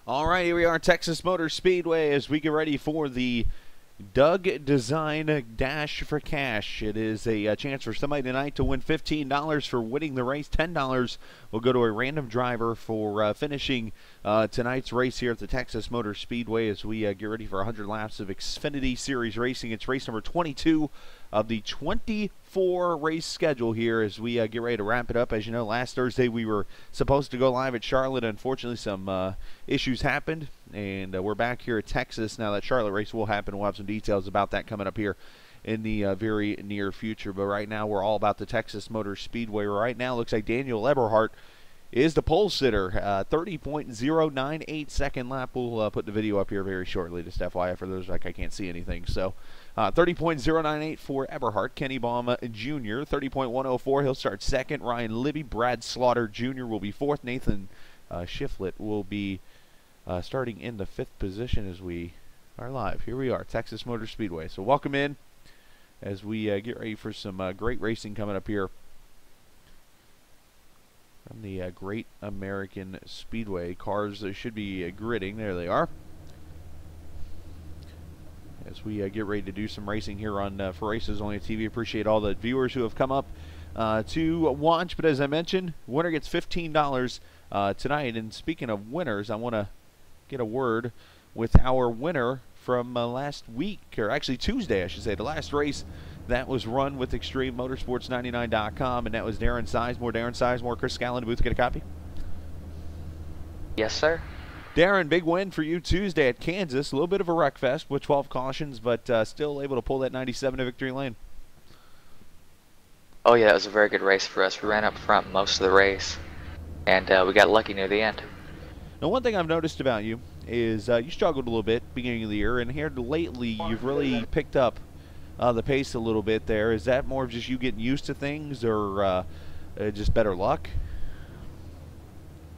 All right, here we are, Texas Motor Speedway, as we get ready for the Doug Design Dash for Cash. It is a chance for somebody tonight to win $15 for winning the race. $10 will go to a random driver for finishing tonight's race here at the Texas Motor Speedway as we get ready for 100 laps of Xfinity Series racing. It's race number 22 of the 24 race schedule here as we get ready to wrap it up. As you know, last Thursday we were supposed to go live at Charlotte. Unfortunately, some issues happened, and we're back here at Texas. Now that Charlotte race will happen. We'll have some details about that coming up here in the very near future. But right now we're all about the Texas Motor Speedway. Right now looks like Daniel Eberhardt is the pole sitter. 30.098 second lap. We'll put the video up here very shortly, just FYI for those like I can't see anything. So 30.098 for Eberhardt. Kenny Baum Jr. 30.104. He'll start second. Ryan Libby. Brad Slaughter Jr. will be fourth. Nathan Shiflett will be starting in the fifth position as we are live. Here we are, Texas Motor Speedway. So welcome in as we get ready for some great racing coming up here from the Great American Speedway. Cars should be gridding. There they are. As we get ready to do some racing here on For Races Only TV. Appreciate all the viewers who have come up to watch. But as I mentioned, winner gets $15 tonight. And speaking of winners, I want to get a word with our winner from last week, or actually Tuesday, I should say. The last race that was run with ExtremeMotorsports99.com, and that was Darren Sizemore. Darren Sizemore, Chris Scallon, the booth, get a copy? Yes, sir. Darren, big win for you Tuesday at Kansas. A little bit of a wreck fest with 12 cautions, but still able to pull that 97 to victory lane. Oh, yeah, it was a very good race for us. We ran up front most of the race, and we got lucky near the end. Now, one thing I've noticed about you is you struggled a little bit beginning of the year, and here lately you've really picked up the pace a little bit there. Is that more of just you getting used to things, or just better luck?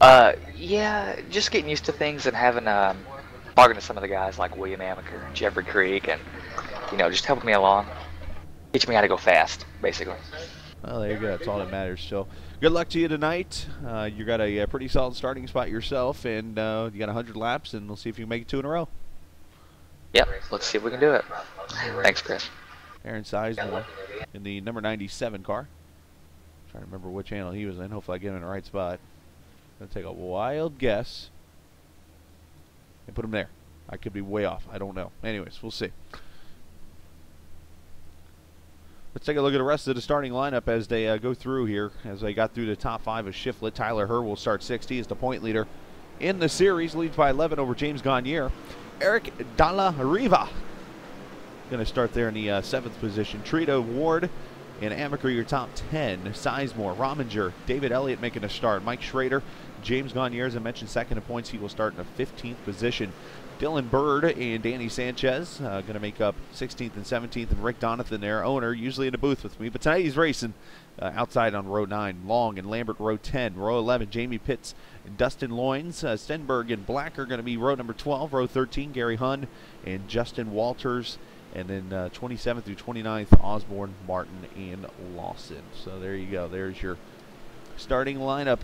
Yeah, just getting used to things and having talking to some of the guys like William Amaker and Jeffrey Creek, and just helping me along, teaching me how to go fast, basically. Well, there you go. That's all that matters. So, good luck to you tonight. You got a pretty solid starting spot yourself, and you got 100 laps, and we'll see if you can make it 2 in a row. Yep, let's see if we can do it. Thanks, Chris. Aaron Sizemore in the number 97 car. Trying to remember which channel he was in. Hopefully I get him in the right spot. Gonna take a wild guess and put him there. I could be way off. I don't know. Anyways, we'll see. Let's take a look at the rest of the starting lineup as they go through here. As they got through the top 5 of Shiflett, Tyler Herr will start 60. He is the point leader in the series. Leads by 11 over James Gagne. Eric Dalla Riva going to start there in the 7th position. Trito, Ward, and Amaker your top 10. Sizemore, Rominger, David Elliott making a start. Mike Schrader, James Gagne, as I mentioned, second in points. He will start in the 15th position. Dylan Bird and Danny Sanchez going to make up 16th and 17th. And Rick Donathan, their owner, usually in the booth with me. But tonight he's racing outside on row 9. Long and Lambert row 10. Row 11, Jamie Pitts and Dustin Loins. Stenberg and Black are going to be row number 12. Row 13, Gary Hunn and Justin Walters. And then 27th through 29th, Osborne, Martin, and Lawson. So there you go. There's your starting lineup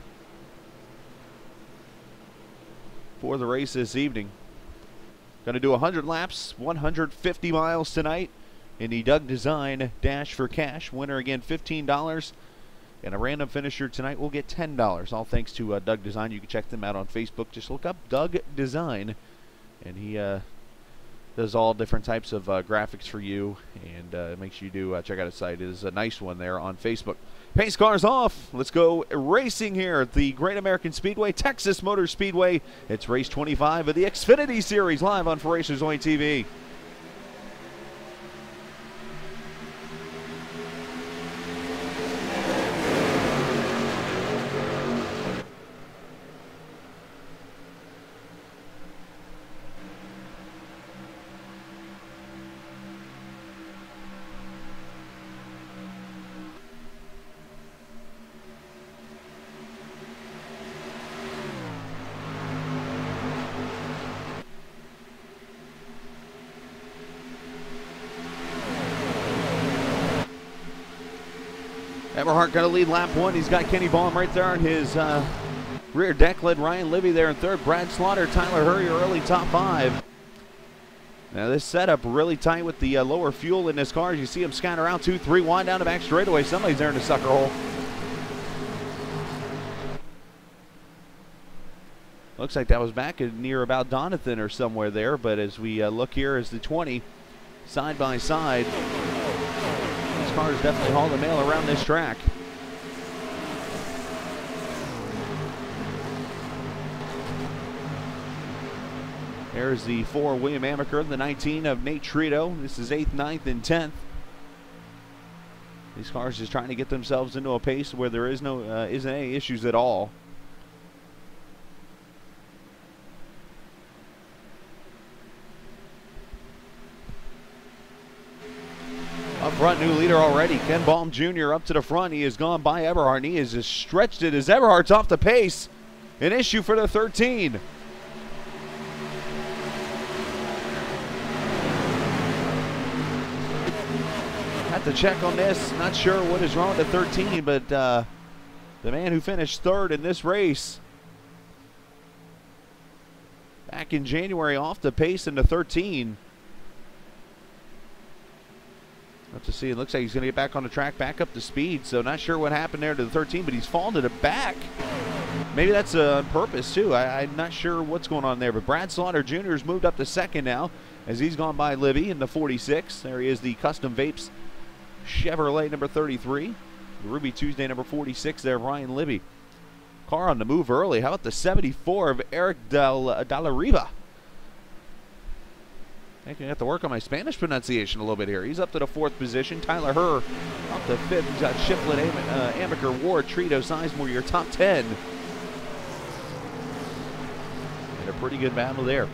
for the race this evening. Going to do 100 laps, 150 miles tonight in the Doug Design Dash for Cash. Winner again, $15. And a random finisher tonight will get $10. All thanks to Doug Design. You can check them out on Facebook. Just look up Doug Design. And he does all different types of graphics for you, and make sure you do check out his site. It is a nice one there on Facebook. Pace cars off. Let's go racing here at the Great American Speedway, Texas Motor Speedway. It's race 25 of the Xfinity Series, live on For Racers Only TV. Eberhardt going to lead lap 1. He's got Kenny Baum right there on his Rear deck led Ryan Libby there in third. Brad Slaughter, Tyler Hurry, early top 5. Now this setup really tight with the lower fuel in this car. As you see him scatter out 2-3, wind down the back straightaway. Somebody's there in the sucker hole. Looks like that was back near about Donathan or somewhere there. But as we look here as the 20 side by side, these cars definitely haul the mail around this track. There's the 4 William Amaker, the 19 of Nate Trito. This is 8th, 9th, and 10th. These cars just trying to get themselves into a pace where there isn't any issues at all. Up front, new leader already. Ken Baum Jr. up to the front. He has gone by Eberhard, and he has just stretched it as Eberhard's off the pace. An issue for the 13. Have to check on this. Not sure what is wrong with the 13, but the man who finished third in this race back in January off the pace in the 13. Have to see. It looks like he's going to get back on the track, back up to speed. So not sure what happened there to the 13, but he's fallen to the back. Maybe that's on purpose too. I'm not sure what's going on there. But Brad Slaughter Jr. has moved up to second now as he's gone by Libby in the 46. There he is, the Custom Vapes Chevrolet number 33. The Ruby Tuesday number 46 there, Ryan Libby. Car on the move early. How about the 74 of Eric Dalariba? I think I have to work on my Spanish pronunciation a little bit here. He's up to the 4th position. Tyler Herr up to 5th. He's got Shiflett, Amaker, Ward, Trito, Sizemore, your top 10. And a pretty good battle there.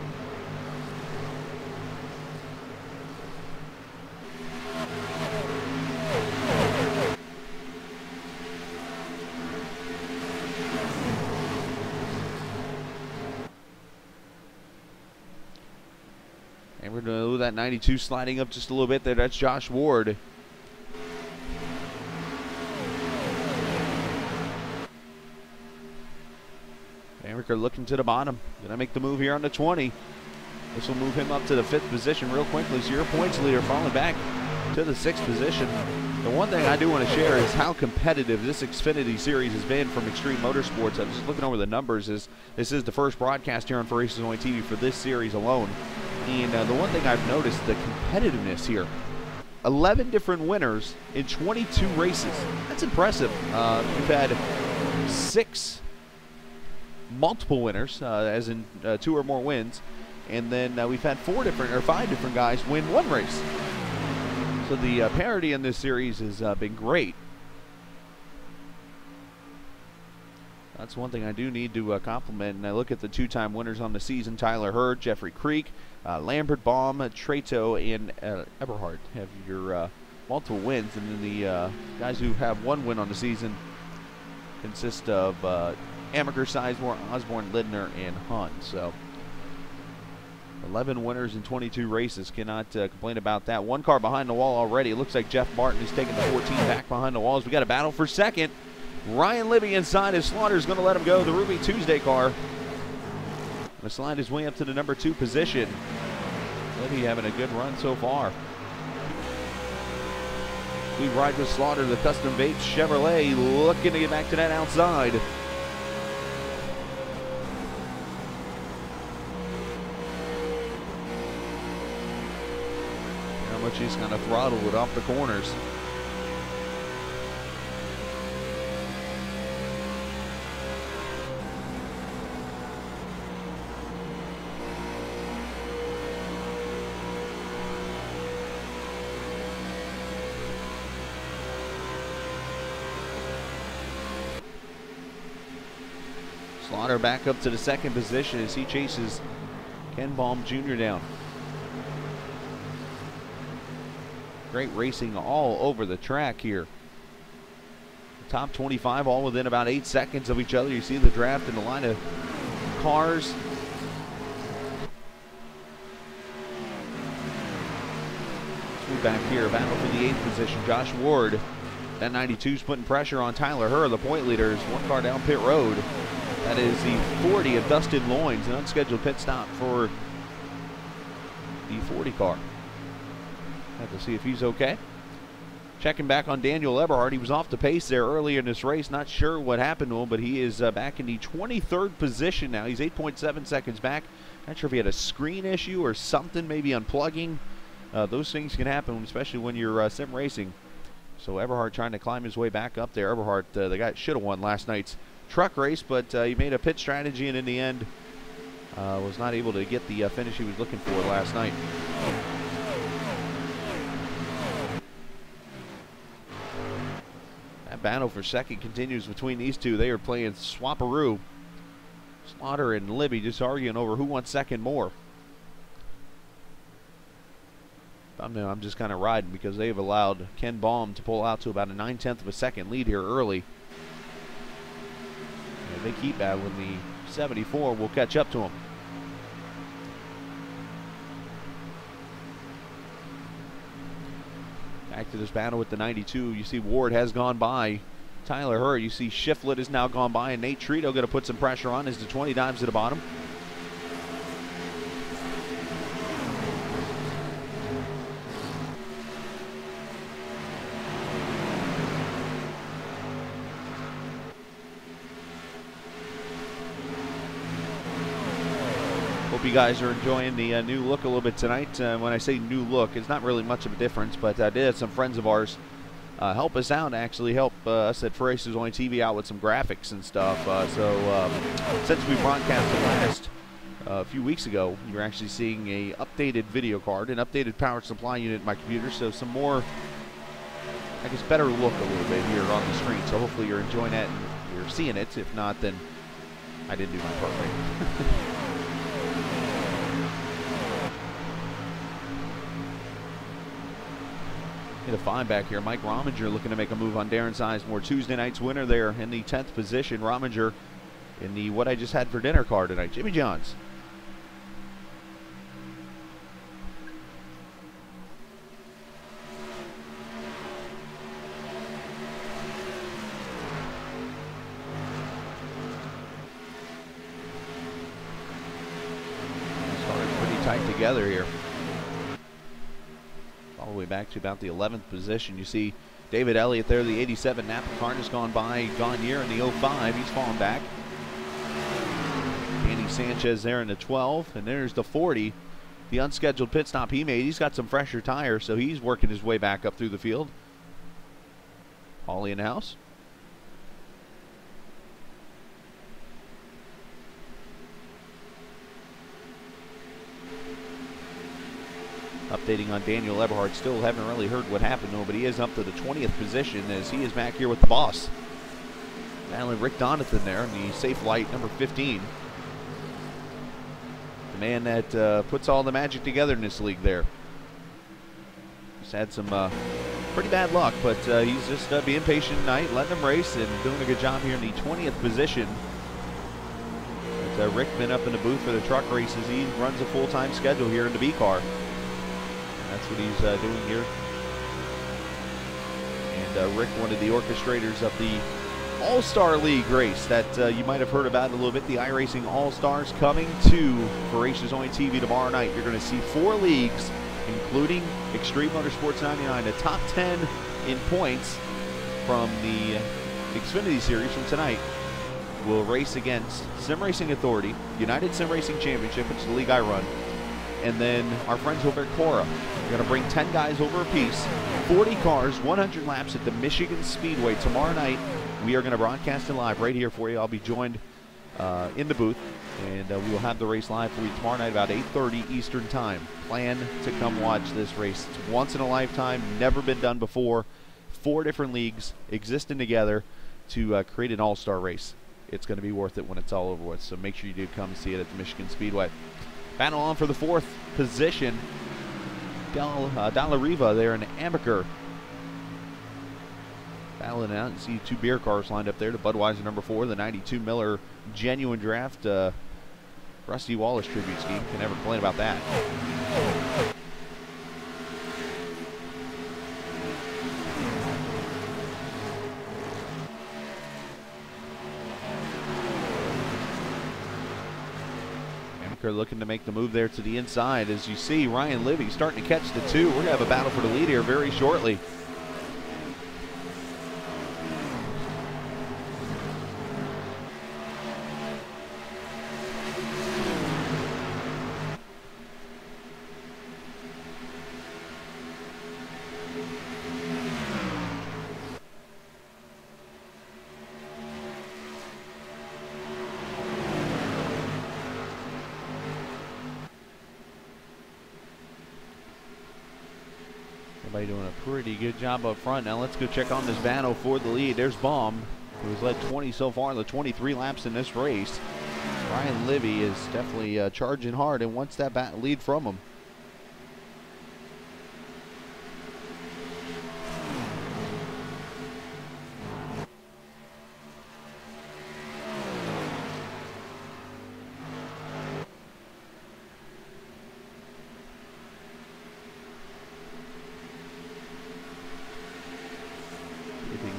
And we're going to do that 92 sliding up just a little bit there. That's Josh Ward. America looking to the bottom. Going to make the move here on the 20. This will move him up to the 5th position real quickly. So your points leader falling back to the 6th position. The one thing I do want to share is how competitive this Xfinity series has been from Extreme Motorsports. I'm just looking over the numbers. This is the first broadcast here on For Races Only TV for this series alone. And the one thing I've noticed, the competitiveness here. 11 different winners in 22 races. That's impressive. We've had 6 multiple winners, as in 2 or more wins. And then we've had 5 different guys win 1 race. So the parity in this series has been great. That's one thing I do need to compliment. And I look at the 2-time winners on the season: Tyler Hurd, Jeffrey Creek, Lambert, Baum, Trito, and Eberhard have your multiple wins. And then the guys who have 1 win on the season consist of Amaker, Sizemore, Osborne, Lidner, and Hunt. So 11 winners in 22 races. Cannot complain about that. 1 car behind the wall already. It looks like Jeff Martin is taking the 14 back behind the walls. We got a battle for second. Ryan Libby inside as Slaughter's going to let him go. The Ruby Tuesday car. Going to slide his way up to the number 2 position. Libby having a good run so far. We ride with Slaughter, the Custom Vapes Chevrolet, looking to get back to that outside. How much he's kind of throttled it off the corners. Slaughter back up to the 2nd position as he chases Ken Baum Jr. down. Great racing all over the track here. The top 25 all within about 8 seconds of each other. You see the draft in the line of cars. Let's move back here. Battle for the 8th position. Josh Ward. That 92's putting pressure on Tyler Herr, the point leaders. 1 car down pit road. That is the 40 of Dustin Loines, an unscheduled pit stop for the 40 car. Have to see if he's okay. Checking back on Daniel Eberhard. He was off the pace there earlier in this race. Not sure what happened to him, but he is back in the 23rd position now. He's 8.7 seconds back. Not sure if he had a screen issue or something, maybe unplugging. Those things can happen, especially when you're sim racing. So Eberhard trying to climb his way back up there. Eberhard, the guy that should have won last night's truck race, but he made a pit strategy and in the end was not able to get the finish he was looking for last night. That battle for second continues between these two. They are playing swapperoo. Slaughter and Libby just arguing over who wants second more. I'm just kind of riding because they've allowed Ken Baum to pull out to about a 9/10 of a second lead here early. And if they keep battling, the 74 will catch up to them. Back to this battle with the 92. You see Ward has gone by Tyler Hurd. You see Shiflett has now gone by, and Nate Trito going to put some pressure on as the 20 dives to the bottom. Hope you guys are enjoying the new look a little bit tonight. When I say new look, it's not really much of a difference, but I did have some friends of ours help us out, actually help us at Races Only TV out with some graphics and stuff. Since we broadcasted last a few weeks ago, you're actually seeing a updated video card, an updated power supply unit in my computer, so some more, I guess, better look a little bit here on the screen. So hopefully you're enjoying that and you're seeing it. If not, then I didn't do my part right. Hit a 5 back here. Mike Rominger looking to make a move on Darren Sizemore. Tuesday night's winner there in the 10th position. Rominger in the what I just had for dinner car tonight. Jimmy Johns. Started pretty tight together here. All the way back to about the 11th position. You see David Elliott there, the 87 Napa car just gone by Gagne in the 05. He's fallen back. Danny Sanchez there in the 12. And there's the 40. The unscheduled pit stop he made. He's got some fresher tires, so he's working his way back up through the field. Ollie in the house. Updating on Daniel Eberhard. Still haven't really heard what happened to him, but he is up to the 20th position as he is back here with the boss. Battling Rick Donathan there in the safe light, number 15. The man that puts all the magic together in this league there. Just had some pretty bad luck, but he's just being patient tonight, letting them race and doing a good job here in the 20th position. But, Rick been up in the booth for the truck races. He runs a full-time schedule here in the B car. That's what he's doing here. And Rick, one of the orchestrators of the All-Star League race that you might have heard about a little bit, the iRacing All-Stars coming to Races Only TV tomorrow night. You're going to see 4 leagues, including Extreme Motorsports 99, the top 10 in points from the Xfinity Series from tonight. Will race against Sim Racing Authority, United Sim Racing Championship, which is the league I run, and then our friends over at Cora. We're going to bring 10 guys over a piece, 40 cars, 100 laps at the Michigan Speedway tomorrow night. We are going to broadcast it live right here for you. I'll be joined in the booth, and we will have the race live for you tomorrow night about 8:30 Eastern Time. Plan to come watch this race. It's once in a lifetime, never been done before. 4 different leagues existing together to create an all-star race. It's going to be worth it when it's all over with, so make sure you do come see it at the Michigan Speedway. Battle on for the 4th position. Dalla Riva there in Amaker. Battling out. You see 2 beer cars lined up there. The Budweiser number 4, the 92 Miller Genuine Draft Rusty Wallace tribute scheme. Can never complain about that. Amaker looking to make the move there to the inside. As you see, Ryan Libby starting to catch the 2. We're going to have a battle for the lead here very shortly. Everybody doing a pretty good job up front. Now let's go check on this battle for the lead. There's Baum, who has led 20 so far, the 23 laps in this race. Ryan Libby is definitely charging hard and wants that lead from him.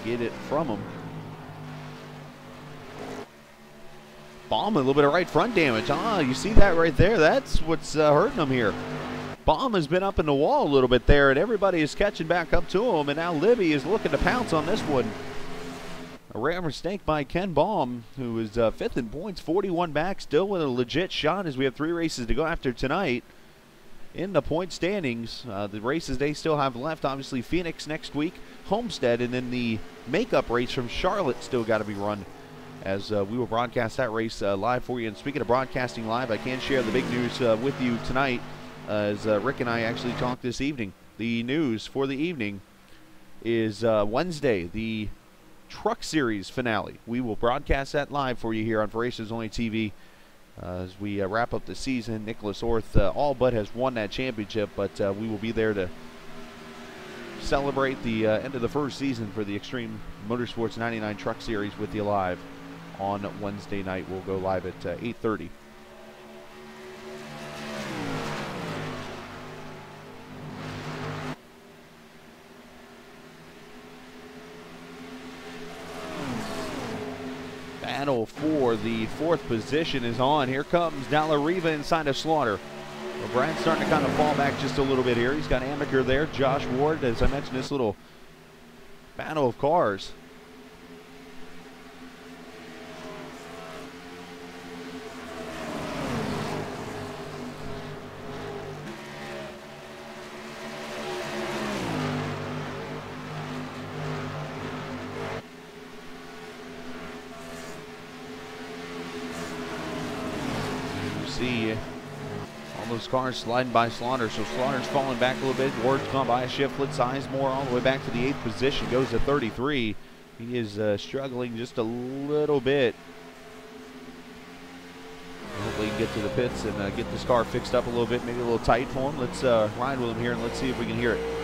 Get it from him. Baum, a little bit of right front damage. You see that right there? That's what's hurting him here. Baum has been up in the wall a little bit there, and everybody is catching back up to him, and now Libby is looking to pounce on this one. A rare mistake by Ken Baum, who is 5th in points, 41 back, still with a legit shot as we have 3 races to go after tonight. In the point standings, the races they still have left, obviously Phoenix next week, Homestead, and then the makeup race from Charlotte still got to be run, as we will broadcast that race live for you. And speaking of broadcasting live, I can share the big news with you tonight, as Rick and I actually talked this evening. The news for the evening is Wednesday, the Truck Series finale. We will broadcast that live for you here on For Races Only TV. As we wrap up the season, Nicholas Orth all but has won that championship, but we will be there to celebrate the end of the first season for the Extreme Motorsports 99 Truck Series with you live on Wednesday night. We'll go live at 8:30. Battle for the 4th position is on. Here comes Dalla Riva inside of Slaughter. Well, Brad's starting to kind of fall back just a little bit here. He's got Amaker there. Josh Ward, as I mentioned, this little battle of cars. See all those cars sliding by Slaughter, so Slaughter's falling back a little bit. Ward's gone by a Shiflett, Sizemore all the way back to the 8th position, goes to 33. He is struggling just a little bit. Hopefully he can get to the pits and get this car fixed up a little bit, maybe a little tight for him. Let's ride with him here and let's see if we can hear it.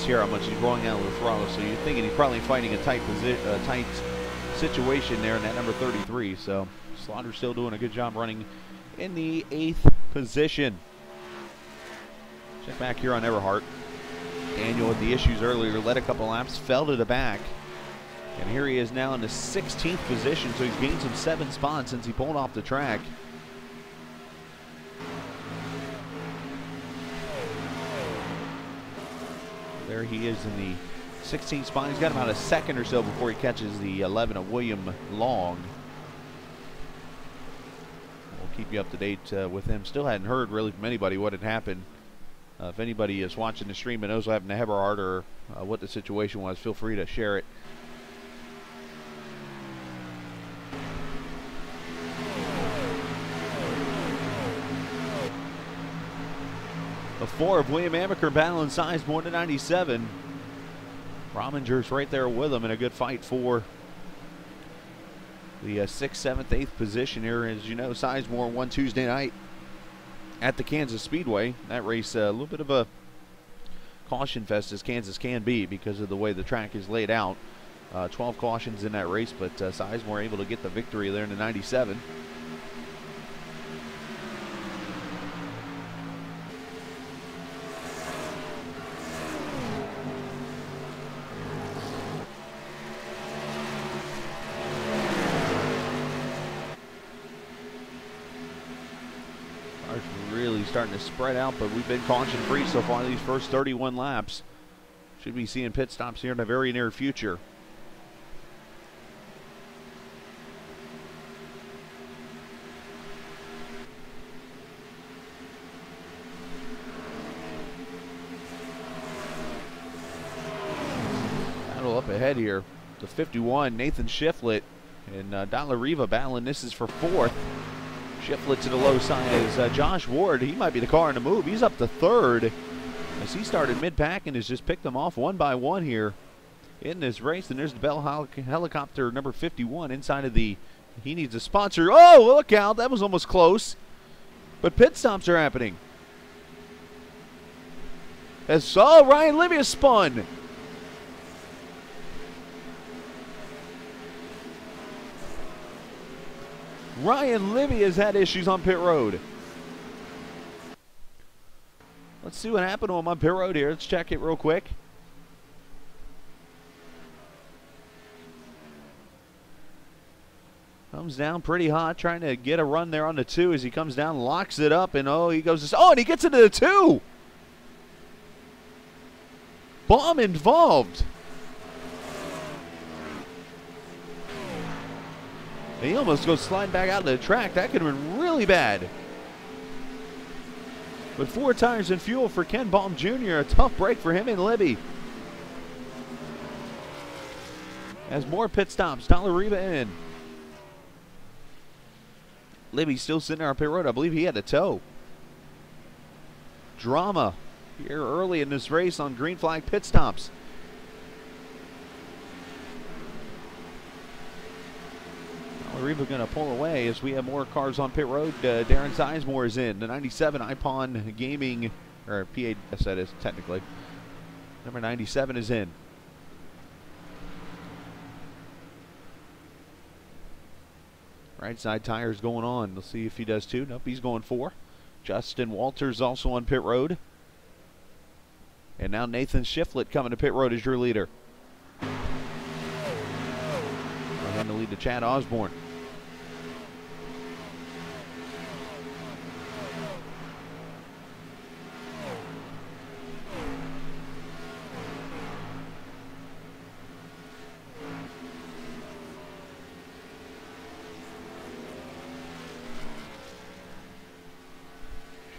Here how much he's rolling out of the throttle, so you're thinking he's probably fighting a tight situation there in that number 33. So Slaughter's still doing a good job running in the 8th position. Check back here on Everhart. Daniel had the issues earlier, led a couple laps, fell to the back, and here he is now in the 16th position, so he's gained some 7 spots since he pulled off the track. There he is in the 16th spot. He's got about a second or so before he catches the 11 of William Long. We'll keep you up to date with him. Still hadn't heard really from anybody what had happened. If anybody is watching the stream and knows what happened to Eberhard or what the situation was, feel free to share it. The 4 of William Amaker battling Sizemore to 97. Rominger's right there with him in a good fight for the 6th, 7th, 8th position here. As you know, Sizemore won Tuesday night at the Kansas Speedway. That race, a little bit of a caution fest as Kansas can be because of the way the track is laid out. 12 cautions in that race, but Sizemore able to get the victory there in the 97. Really starting to spread out, but we've been caution free so far these first 31 laps. Should be seeing pit stops here in the very near future. Battle up ahead here. The 51, Nathan Shiflett, and Dollar Riva battling. This is for 4th. Shiflett to the low side is Josh Ward. He might be the car in the move. He's up to 3rd as he started mid-pack and has just picked them off one by one here in this race. And there's the Bell helicopter number 51 inside of the, he needs a sponsor. Oh, look out. That was almost close. But pit stops are happening. As Ryan Livia spun. Ryan Livia's had issues on pit road. Let's see what happened to him on pit road here. Let's check it real quick. Comes down pretty hot, trying to get a run there on the 2 as he comes down, locks it up, and he goes, and he gets into the 2. Bomb involved. He almost goes sliding back out of the track. That could have been really bad. But 4 tires and fuel for Ken Baum Jr. A tough break for him and Libby. As more pit stops, Dollar Riva in. Libby still sitting there on pit road. I believe he had a tow. Drama here early in this race on green flag pit stops. Riva going to pull away as we have more cars on pit road. Darren Sizemore is in. The 97 Ipon Gaming, or PA, that is technically. Number 97 is in. Right side tires going on. We'll see if he does too. Nope, he's going 4. Justin Walters also on pit road. And now Nathan Shiflett coming to pit road as your leader. Going to lead to Chad Osborne.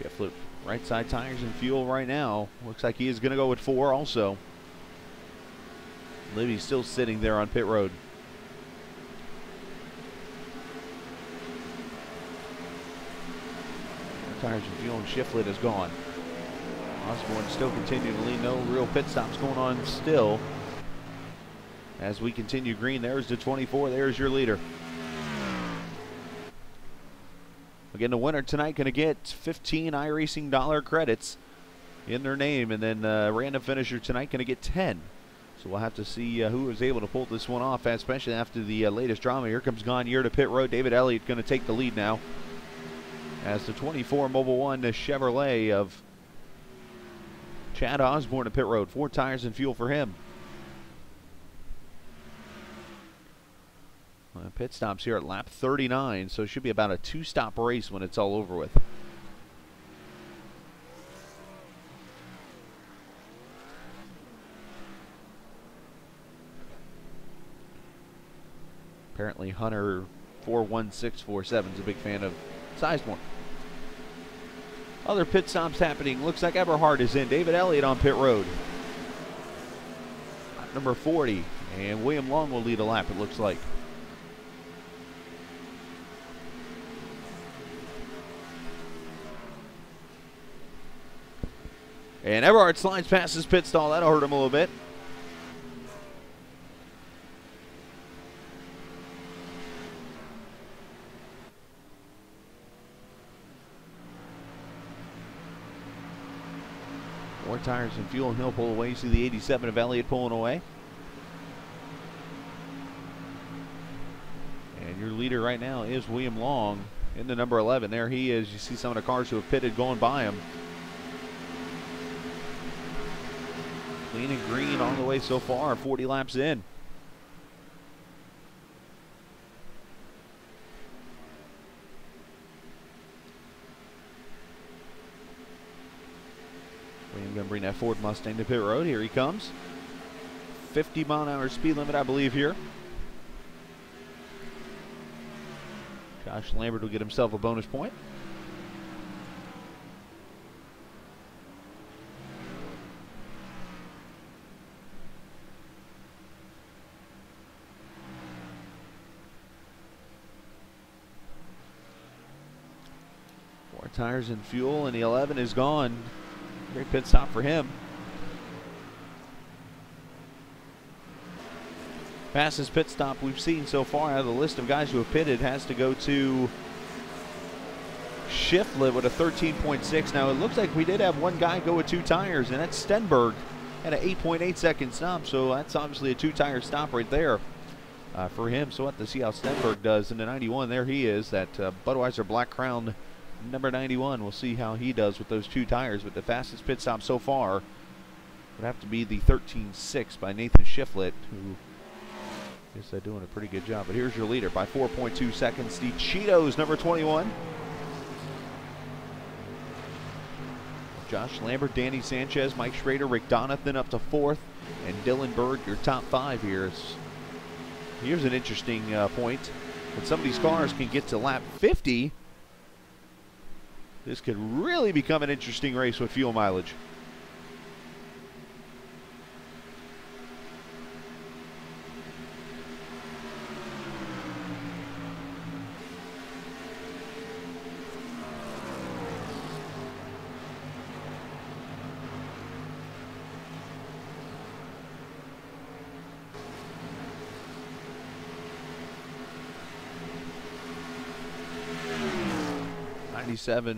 Shiflett, right side tires and fuel right now. Looks like he is going to go with 4 also. Libby's still sitting there on pit road. Tires and fuel and Shiflett is gone. Osborne still continuing to lead. No real pit stops going on still. As we continue green, there's the 24. There's your leader. Again, the winner tonight going to get 15 iRacing dollar credits in their name. And then random finisher tonight going to get 10. So we'll have to see who is able to pull this one off, especially after the latest drama. Here comes Gagne to pit road. David Elliott going to take the lead now. As the 24 Mobil 1 Chevrolet of Chad Osborne to pit road. 4 tires and fuel for him. Pit stops here at lap 39, so it should be about a 2-stop race when it's all over with. Apparently Hunter 41647 is a big fan of Sizemore. Other pit stops happening. Looks like Eberhard is in. David Elliott on pit road. Number 40. And William Long will lead a lap, it looks like. And Eberhard slides past his pit stall. That'll hurt him a little bit. Tires and Fuel, and he'll pull away. You see the 87 of Elliott pulling away. And your leader right now is William Long in the number 11. There he is. You see some of the cars who have pitted going by him. Clean and green on the way so far, 40 laps in. William going to bring that Ford Mustang to pit road. Here he comes. 50-mile-an-hour speed limit, I believe, here. Josh Lambert will get himself a bonus point. More Tires and Fuel, and the 11 is gone. Great pit stop for him. Fastest pit stop we've seen so far out of the list of guys who have pitted has to go to Shiflett with a 13.6. Now it looks like we did have one guy go with 2 tires, and that's Stenberg at an 8.8 second stop. So that's obviously a 2-tire stop right there for him. So we'll have to see how Stenberg does in the 91. There he is, that Budweiser Black Crown number 91. We'll see how he does with those 2 tires. But the fastest pit stop so far would have to be the 13.6 by Nathan Shiflett, who is doing a pretty good job. But here's your leader by 4.2 seconds. The Cheetos, number 21. Josh Lambert, Danny Sanchez, Mike Schrader, Rick Donathan up to 4th, and Dylan Berg, your top 5 here. Here's an interesting point. When some of these cars can get to lap 50, this could really become an interesting race with fuel mileage.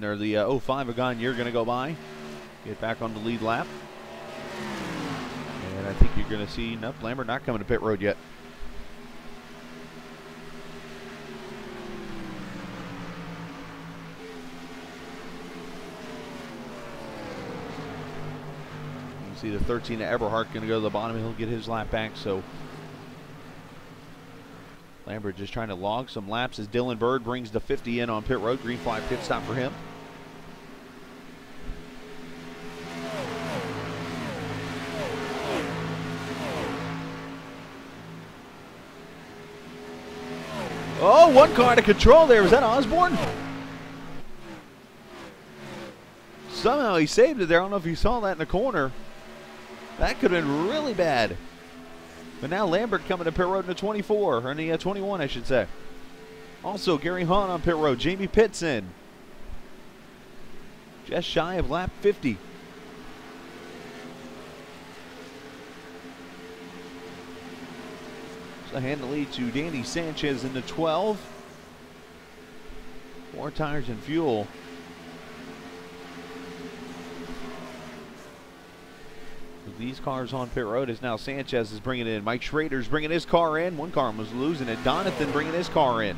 Or the 05 Agon, you're going to go by, get back on the lead lap, and I think you're going to see, nope, Lambert not coming to pit road yet. You see the 13 of Eberhardt going to go to the bottom, he'll get his lap back. So Lambert just trying to log some laps as Dylan Bird brings the 50 in on pit road. Green flag pit stop for him. Oh, one car to control there. Was that Osborne? Somehow he saved it there. I don't know if you saw that in the corner. That could have been really bad. But now Lambert coming to pit road in the 24, or in the 21, I should say. Also, Gary Hahn on pit road. Jamie Pitson. Just shy of lap 50. So hand the lead to Danny Sanchez in the 12. More Tires and Fuel. These cars on pit road is now Sanchez is bringing it in. Mike Schrader's bringing his car in. One car was losing it. Donathan bringing his car in.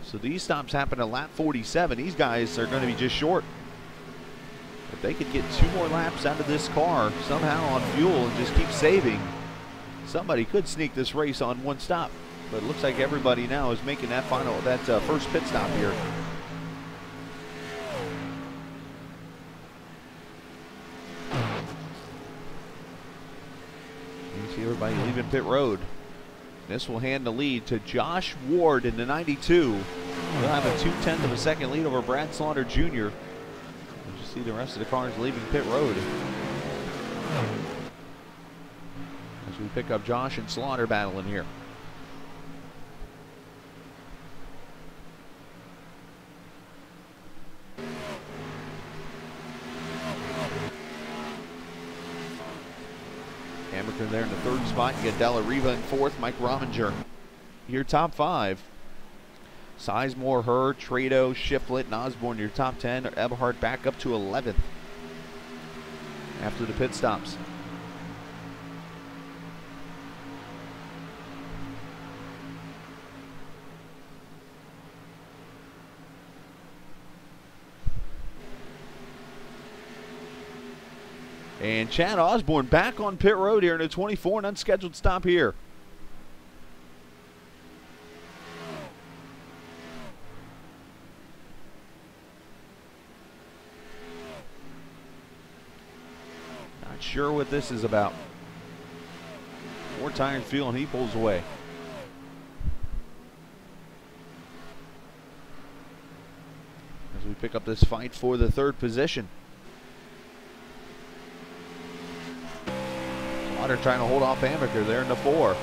So these stops happen at lap 47. These guys are going to be just short. If they could get 2 more laps out of this car somehow on fuel and just keep saving, somebody could sneak this race on one stop. But it looks like everybody now is making that first pit stop here. Everybody leaving pit road. This will hand the lead to Josh Ward in the 92. He'll have a 0.2 of a second lead over Brad Slaughter Jr. You just see the rest of the cars leaving pit road as we pick up Josh and Slaughter battling here. Hamilton there in the 3rd spot. You get Della Riva in 4th. Mike Rominger, your top 5. Sizemore, Herr, Trado, Shiflett, and Osborne your top 10. Eberhard back up to 11th after the pit stops. And Chad Osborne back on pit road here in a 24, an unscheduled stop here. Not sure what this is about. 4 tires fuel and he pulls away. As we pick up this fight for the 3rd position. Slaughter trying to hold off Amaker there in the 4.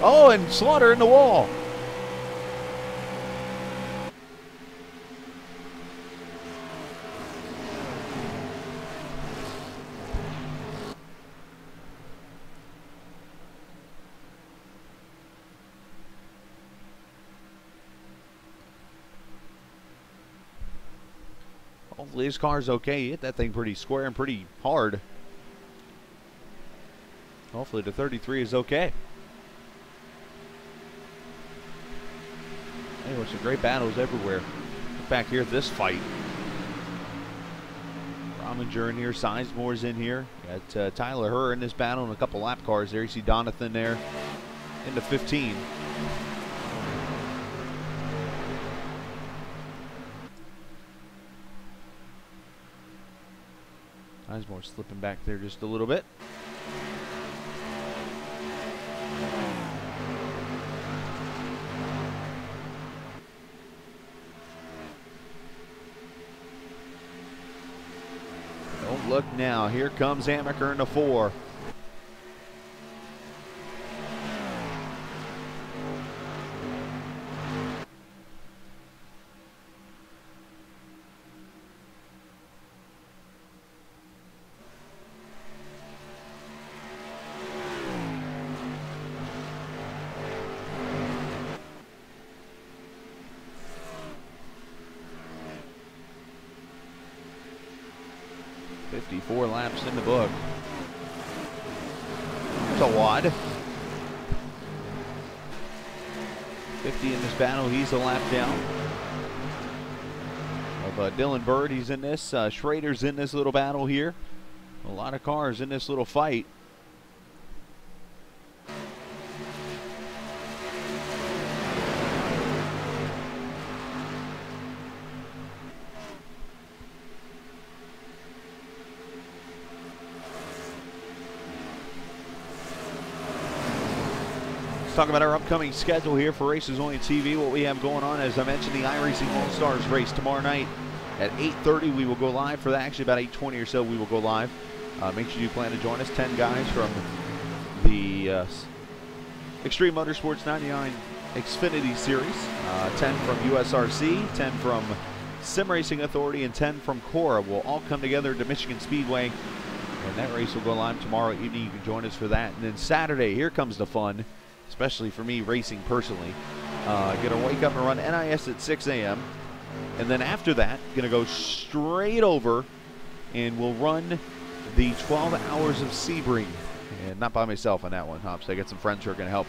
Oh, and Slaughter in the wall. Hopefully his car's okay. He hit that thing pretty square and pretty hard. Hopefully the 33 is okay. Anyway, some great battles everywhere. Look back here at this fight. Rominger in here, Sizemore's in here. Got Tyler Herr in this battle and a couple lap cars there. You see Donathan there in the 15. Sizemore slipping back there just a little bit. Don't look now. Here comes Amaker in the 4. Four laps in the book. There's a wad. 50 in this battle. He's a lap down. Of Dylan Bird, he's in this. Schrader's in this little battle here. A lot of cars in this little fight. Talk about our upcoming schedule here for Races Only TV. What we have going on, as I mentioned, the iRacing All-Stars race tomorrow night at 8:30. We will go live for that. Actually, about 8:20 or so, we will go live. Make sure you plan to join us. 10 guys from the Extreme Motorsports 99 Xfinity Series, 10 from USRC, 10 from Sim Racing Authority, and 10 from Cora will all come together to Michigan Speedway. And that race will go live tomorrow evening. You can join us for that. And then Saturday, here comes the fun. Especially for me racing personally. Gonna wake up and run NIS at 6 a.m. And then after that, gonna go straight over and we'll run the 12 hours of Sebring. And not by myself on that one, Hops. I got some friends who are gonna help.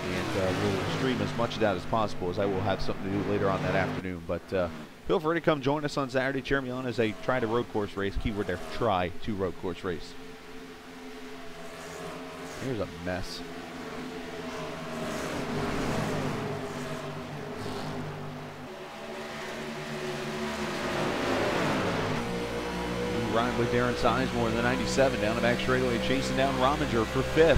And we'll stream as much of that as possible, as I will have something to do later on that afternoon. But feel free to come join us on Saturday. Cheer me on as I try to road course race. Keyword there, try to road course race. Here's a mess. Ride with Darren Sizemore in the 97 down the back straightaway, chasing down Rominger for 5th.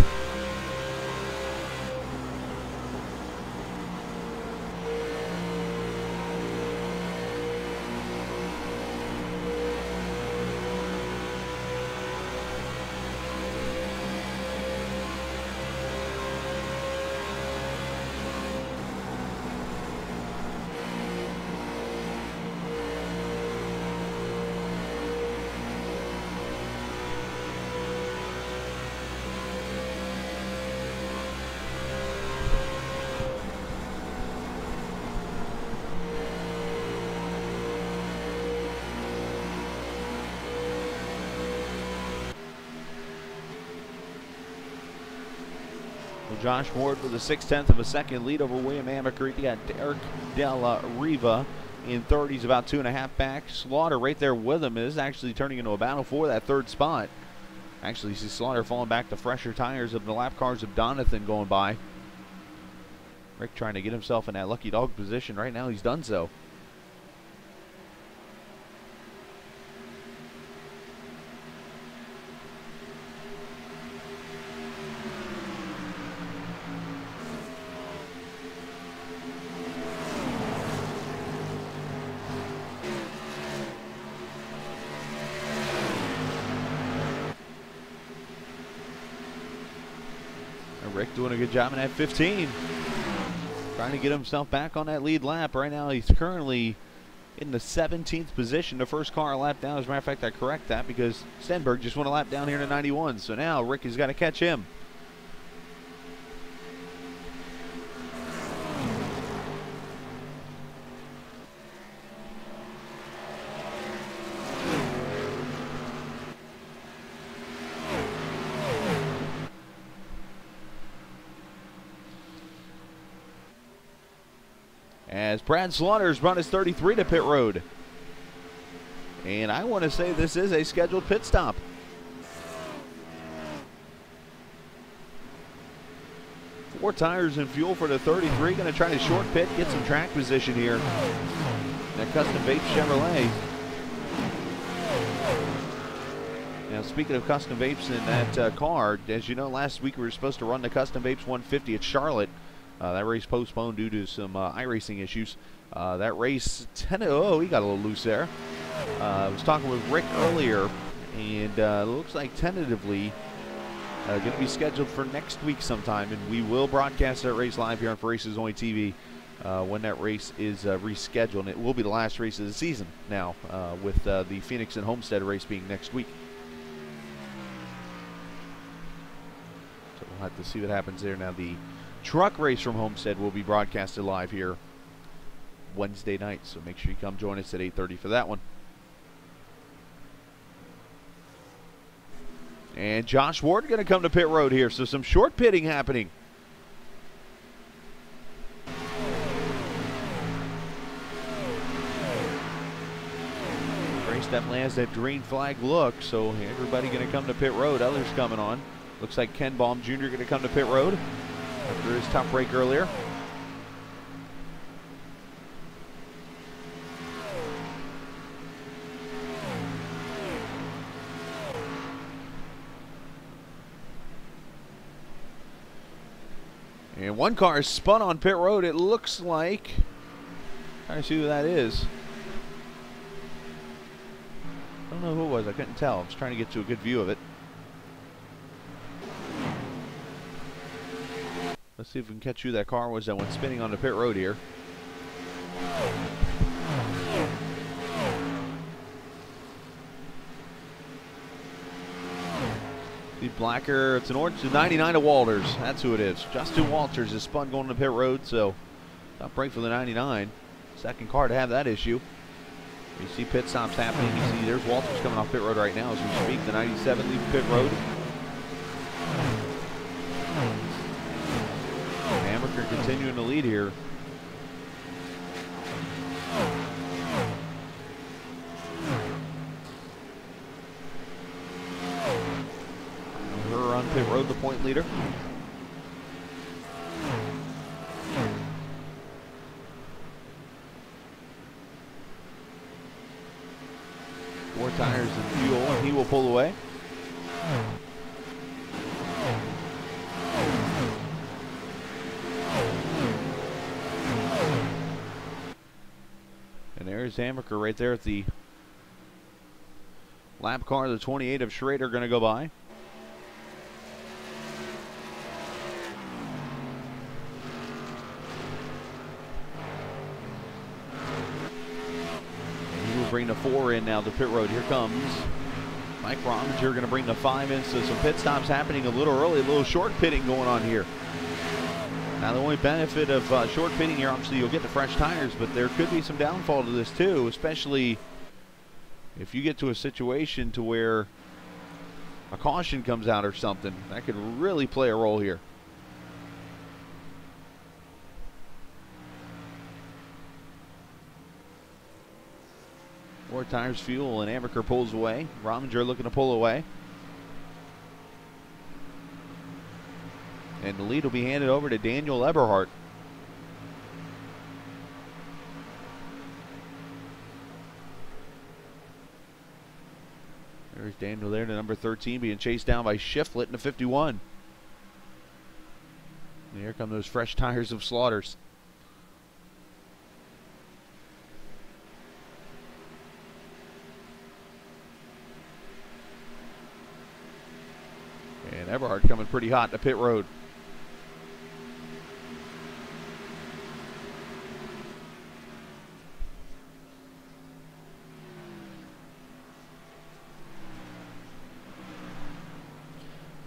Josh Ward with a 6/10 of a second lead over William Amaker. You got Derek Della Riva in third. He's about 2.5 back. Slaughter right there with him is actually turning into a battle for that third spot. Actually, you see Slaughter falling back to fresher tires of the lap cars of Donathan going by. Rick trying to get himself in that lucky dog position. Right now, he's done so. Rick doing a good job in that 15. Trying to get himself back on that lead lap. Right now he's currently in the 17th position. The first car a lap down. As a matter of fact, I correct that because Stenberg just went a lap down here to 91. So now Rick has got to catch him. As Brad Slaughter's run his 33 to pit road. And I want to say this is a scheduled pit stop. Four tires and fuel for the 33. Going to try to short pit, get some track position here. That custom Vapes Chevrolet. Now, speaking of custom vapes in that car, as you know, last week we were supposed to run the custom vapes 150 at Charlotte. That race postponed due to some iRacing issues. That race, he got a little loose there. I was talking with Rick earlier, and it looks like tentatively going to be scheduled for next week sometime, and we will broadcast that race live here on For Races Only TV when that race is rescheduled. And it will be the last race of the season now, with the Phoenix and Homestead race being next week. So we'll have to see what happens there. Now the truck race from Homestead will be broadcasted live here Wednesday night, so make sure you come join us at 8:30 for that one. And Josh Ward going to come to pit road here, so some short pitting happening. Race definitely has that green flag look, so everybody going to come to pit road. Others coming on. Looks like Ken Baum Jr. going to come to pit road after his tough break earlier. And one car is spun on pit road. It looks like, trying to see who that is. I don't know who it was. I couldn't tell. I was trying to get to a good view of it. Let's see if we can catch who that car was that went spinning on the pit road here. The Blacker, it's an orange 99 to Walters. That's who it is. Justin Walters is spun going to pit road, so top break for the 99. Second car to have that issue. You see pit stops happening. You see there's Walters coming off pit road right now as we speak. The 97 leaves pit road. Amaker continuing to lead here. Her on pit road, the point leader. Four tires and fuel, and he will pull away. And there's Amaker right there at the lap car. The 28 of Schrader going to go by. And he will bring the 4 in now to pit road. Here comes Mike Rominger going to bring the 5 in. So some pit stops happening a little early, a little short pitting going on here. Now the only benefit of short pitting here, obviously you'll get the fresh tires, but there could be some downfall to this too, especially if you get to a situation to where a caution comes out or something. That could really play a role here. Four tires fuel, and Amaker pulls away. Rominger looking to pull away. And the lead will be handed over to Daniel Eberhardt. There's Daniel there to number 13, being chased down by Shiflett in the 51. And here come those fresh tires of Slaughters. And Eberhardt coming pretty hot to pit road.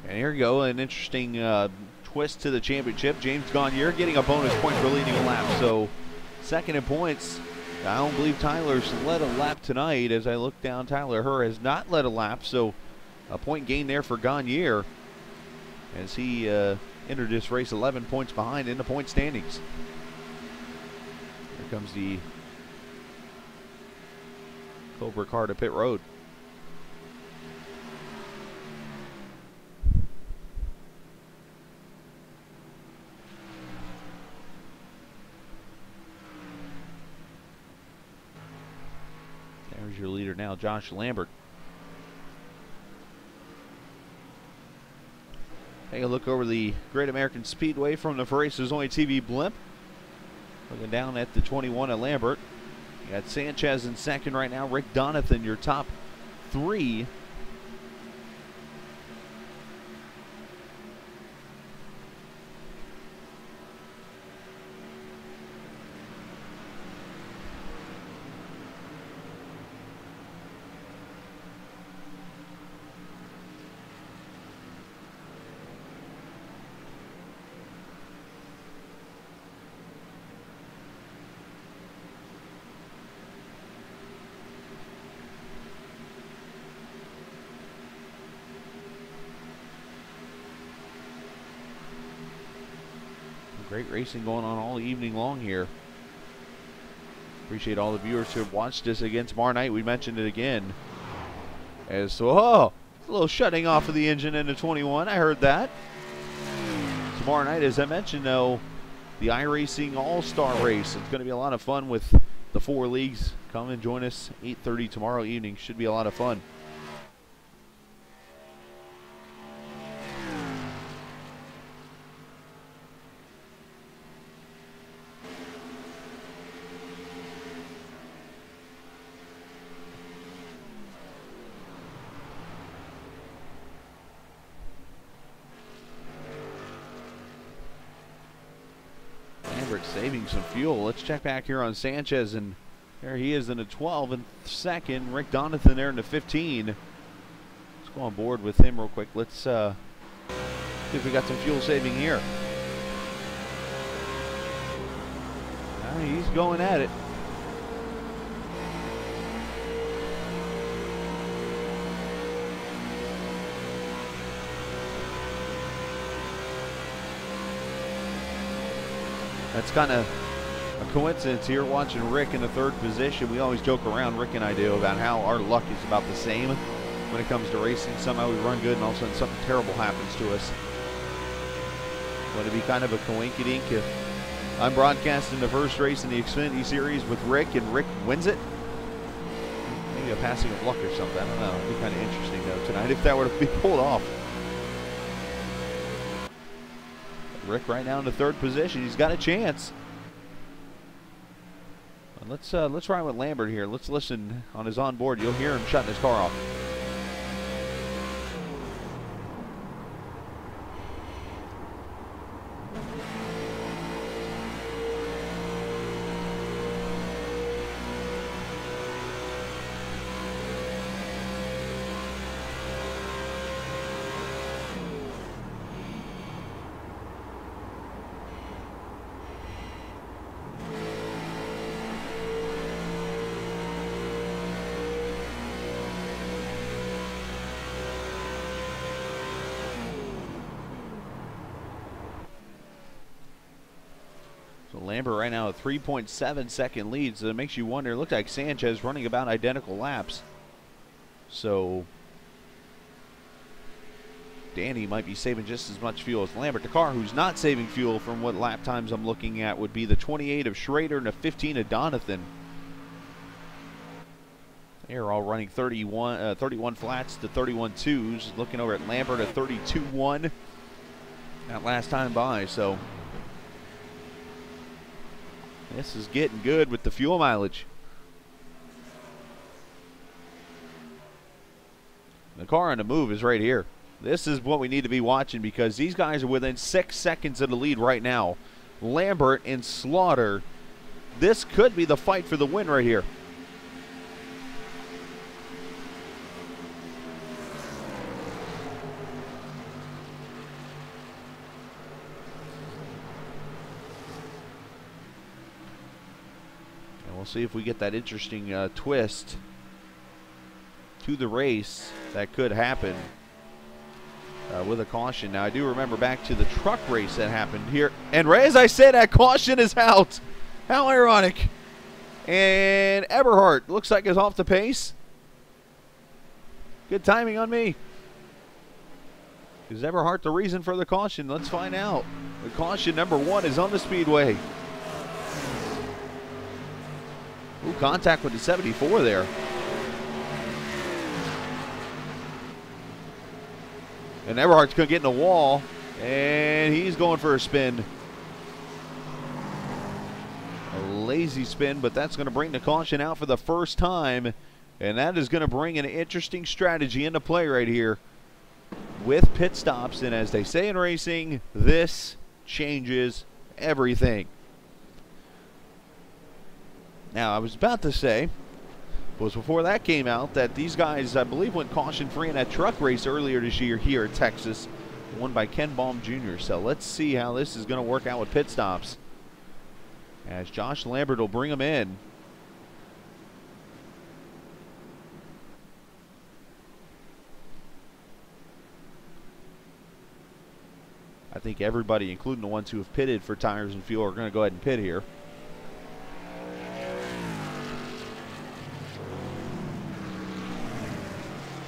And here we go, an interesting twist to the championship. James Gagne getting a bonus point for leading a lap. So second in points. I don't believe Tyler's led a lap tonight. As I look down, Tyler Herr has not led a lap. So a point gain there for Gagne as he entered this race 11 points behind in the point standings. Here comes the Cobra car to pit road. There's your leader now, Josh Lambert. Take a look over the Great American Speedway from the Races Only TV blimp. Looking down at the 21 at Lambert. You got Sanchez in second right now. Rick Donathan, your top three. Great racing going on all evening long here. Appreciate all the viewers who have watched us again tomorrow night. We mentioned it again. As a little shutting off of the engine in the 21. I heard that. Tomorrow night, as I mentioned, though, the iRacing All-Star Race. It's going to be a lot of fun with the 4 leagues. Come and join us 8:30 tomorrow evening. Should be a lot of fun. Saving some fuel. Let's check back here on Sanchez, and there he is in the 12 and second. Rick Donathan there in the 15. Let's go on board with him real quick. Let's see if we got some fuel saving here. He's going at it. That's kind of a coincidence here, watching Rick in the 3rd position. We always joke around, Rick and I do, about how our luck is about the same when it comes to racing. Somehow we run good and all of a sudden something terrible happens to us. Would it be kind of a coinkydink if I'm broadcasting the first race in the Xfinity Series with Rick and Rick wins it? Maybe a passing of luck or something. I don't know. It'd be kind of interesting, though, tonight if that were to be pulled off. Rick right now in the 3rd position. He's got a chance. Let's ride with Lambert here. Let's listen on his onboard. You'll hear him shutting his car off. Lambert right now a 3.7 second lead, so it makes you wonder. It looked like Sanchez running about identical laps. So Danny might be saving just as much fuel as Lambert. The car who's not saving fuel from what lap times I'm looking at would be the 28 of Schrader and the 15 of Donathan. They're all running 31 flats to 31 twos. Looking over at Lambert, a 32-1 that last time by. So this is getting good with the fuel mileage. The car on the move is right here. This is what we need to be watching because these guys are within 6 seconds of the lead right now. Lambert and Slaughter. This could be the fight for the win right here. And we'll see if we get that interesting twist to the race that could happen with a caution. Now, I do remember back to the truck race that happened here. And right as I said, that caution is out. How ironic. And Eberhardt looks like is off the pace. Good timing on me. Is Eberhardt the reason for the caution? Let's find out. The caution number 1 is on the speedway. Ooh, contact with the 74 there. And Eberhardt's going to get in the wall, and he's going for a spin. A lazy spin, but that's going to bring the caution out for the first time, and that is going to bring an interesting strategy into play right here with pit stops. And as they say in racing, this changes everything. Now, I was about to say, was before that came out, that these guys, I believe, went caution-free in that truck race earlier this year here at Texas, won by Ken Baum Jr. So let's see how this is going to work out with pit stops, as Josh Lambert will bring them in. I think everybody, including the ones who have pitted for tires and fuel, are going to go ahead and pit here.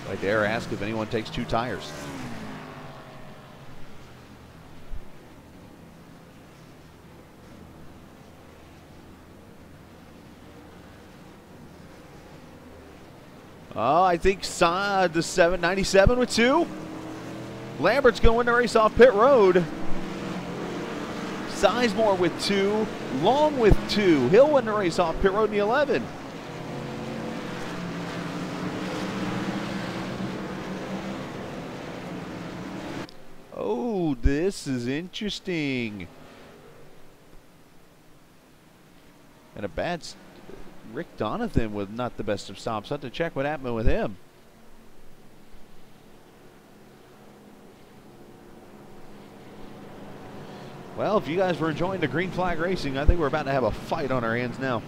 I dare ask if anyone takes 2 tires. Oh, I think the 797 with 2. Lambert's going to win the race off pit road. Sizemore with 2. Long with 2. He'll win the race off pit road in the 11. Oh, this is interesting. And a bad Rick Donathan with not the best of stops. Have to check what happened with him. Well, if you guys were enjoying the green flag racing, I think we're about to have a fight on our hands now.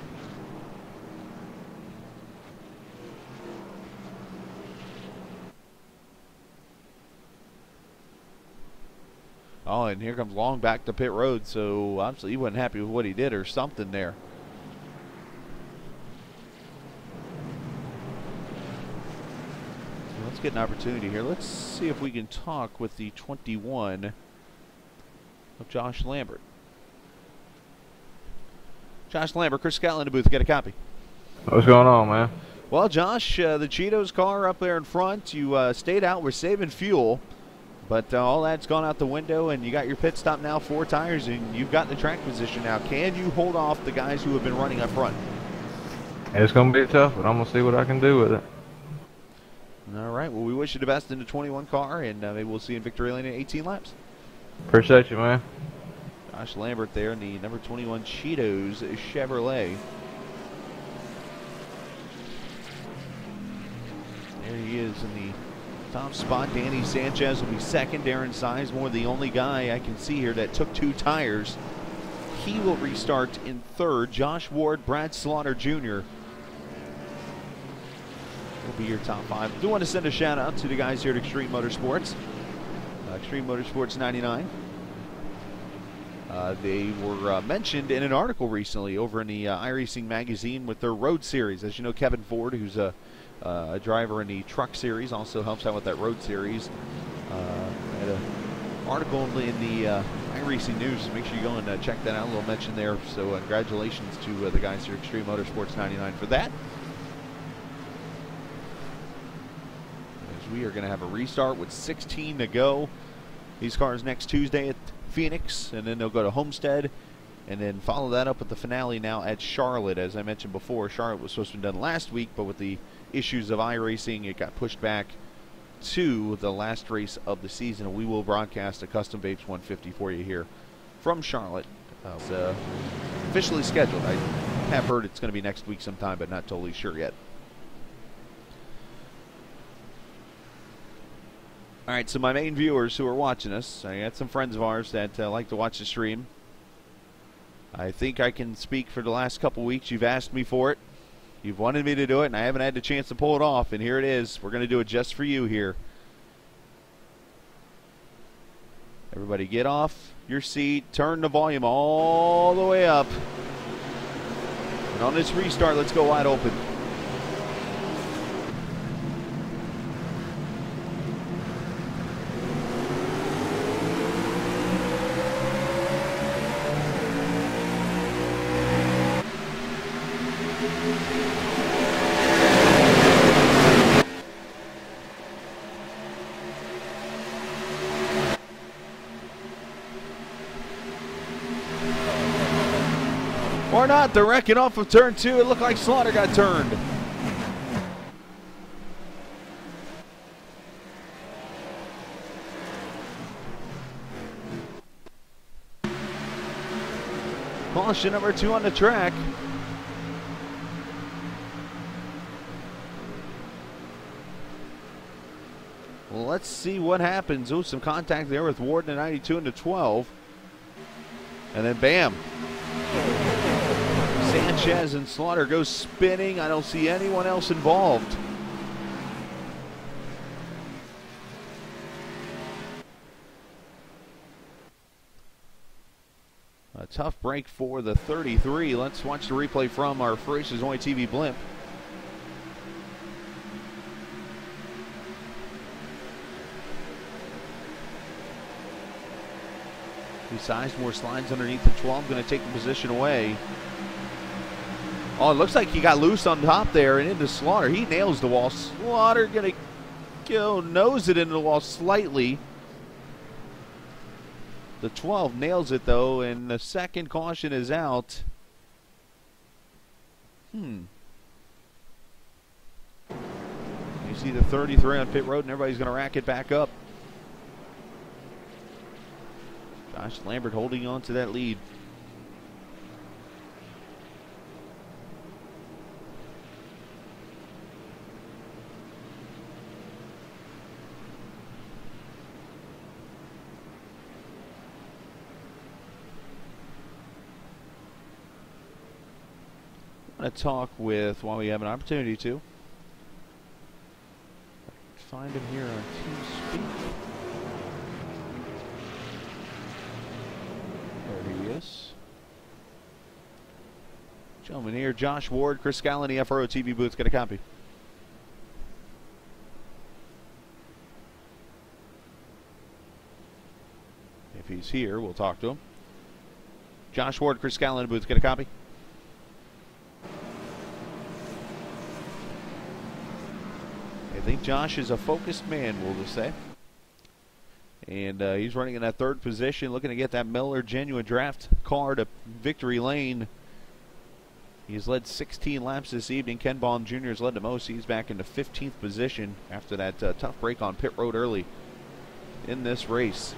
Oh, and here comes Long back to pit road, so obviously he wasn't happy with what he did or something there. So let's get an opportunity here. Let's see if we can talk with the 21 of Josh Lambert. Josh Lambert, Chris Scott in the booth, get a copy. What's going on, man? Well, Josh, the Cheetos car up there in front, you stayed out, we're saving fuel. But all that's gone out the window, and you got your pit stop now, 4 tires, and you've got the track position now. Can you hold off the guys who have been running up front? It's going to be tough, but I'm going to see what I can do with it. All right. Well, we wish you the best in the 21 car, and maybe we'll see you in victory lane in 18 laps. Appreciate you, man. Josh Lambert there in the number 21 Cheetos Chevrolet. There he is in the top spot. Danny Sanchez will be second. Darren Sizemore, the only guy I can see here that took 2 tires. He will restart in third. Josh Ward, Brad Slaughter Jr. will be your top 5. I do want to send a shout out to the guys here at Extreme Motorsports. Extreme Motorsports 99. They were mentioned in an article recently over in the iRacing magazine with their road series. As you know, Kevin Ford, who's a driver in the truck series, also helps out with that road series. Had an article in the iRacing News. Make sure you go and check that out. A little mention there. So congratulations to the guys here at Extreme Motorsports 99 for that. As we are going to have a restart with 16 to go. These cars next Tuesday at Phoenix, and then they'll go to Homestead, and then follow that up with the finale now at Charlotte. As I mentioned before, Charlotte was supposed to be done last week, but with the issues of iRacing, it got pushed back to the last race of the season. We will broadcast a Custom Vapes 150 for you here from Charlotte. It's officially scheduled. I have heard it's going to be next week sometime, but not totally sure yet. All right, so my main viewers who are watching us, I got some friends of ours that like to watch the stream. I think I can speak for the last couple weeks. You've asked me for it. You've wanted me to do it, and I haven't had the chance to pull it off, and here it is. We're going to do it just for you here. Everybody get off your seat, turn the volume all the way up. And on this restart, let's go wide open. Or not, they're wrecking off of turn 2. It looked like Slaughter got turned. Caution number 2 on the track. Well, let's see what happens. Oh, some contact there with Ward in the 92 and the 12. And then bam. Sanchez and Slaughter go spinning. I don't see anyone else involved. A tough break for the 33. Let's watch the replay from our Races Only TV blimp. Sizemore slides underneath the 12, going to take the position away. Oh, it looks like he got loose on top there and into Slaughter. He nails the wall. Slaughter going to go nose it into the wall slightly. The 12 nails it, though, and the second caution is out. You see the 33 on pit road, and everybody's going to rack it back up. Josh Lambert holding on to that lead. I'm going to talk with, while we have an opportunity to, find him here on TeamSpeak. There he is. Gentlemen here, Josh Ward, Chris Scallon, the FRO TV booth. Get a copy. If he's here, we'll talk to him. Josh Ward, Chris Scallon, booth. Get a copy. I think Josh is a focused man, we'll just say. And he's running in that third position, looking to get that Miller Genuine Draft car to victory lane. He's led 16 laps this evening. Ken Baum Jr. has led the most. He's back into 15th position after that tough break on pit road early in this race.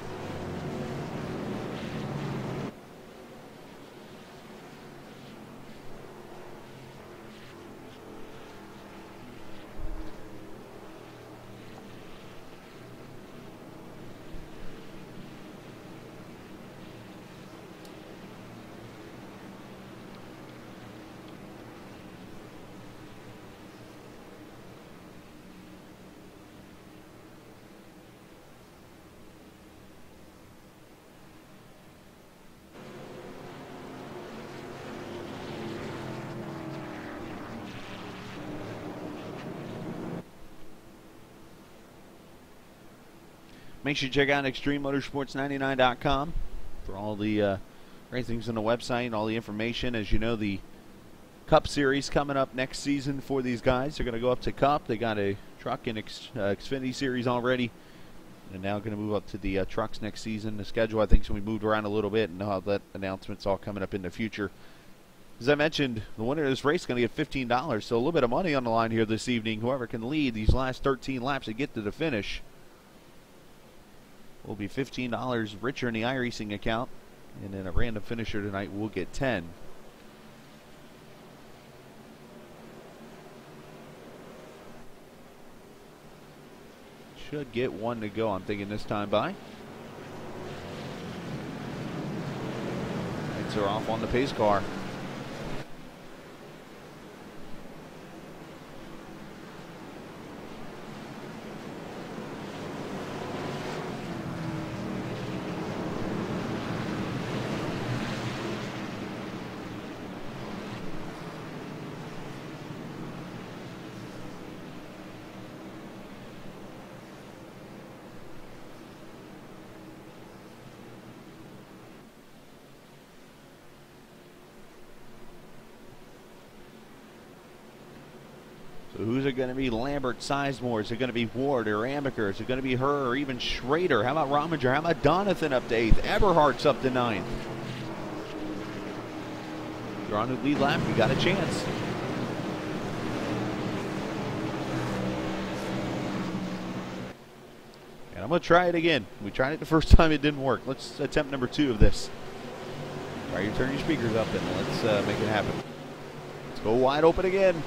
Make sure you check out ExtremeMotorsports99.com for all the great things on the website and all the information. As you know, the Cup Series coming up next season for these guys. They're going to go up to Cup. They got a truck in Xfinity Series already, and now going to move up to the trucks next season. The schedule, I think, is going to be moved around a little bit, and I'll have that announcement's all coming up in the future. As I mentioned, the winner of this race is going to get $15, so a little bit of money on the line here this evening. Whoever can lead these last 13 laps and get to the finish will be $15 richer in the iRacing account, and then a random finisher tonight will get 10. Should get one to go, I'm thinking, this time by. Lights are off on the pace car. So who's it going to be? Lambert, Sizemore? Is it going to be Ward or Amaker? Is it going to be her or even Schrader? How about Rominger? How about Donathan up to 8th? Eberhardt's up to 9th. If you're on the lead lap, you got a chance. And I'm going to try it again. We tried it the first time, it didn't work. Let's attempt number 2 of this. Try to turn your speakers up and let's make it happen. Let's go wide open again.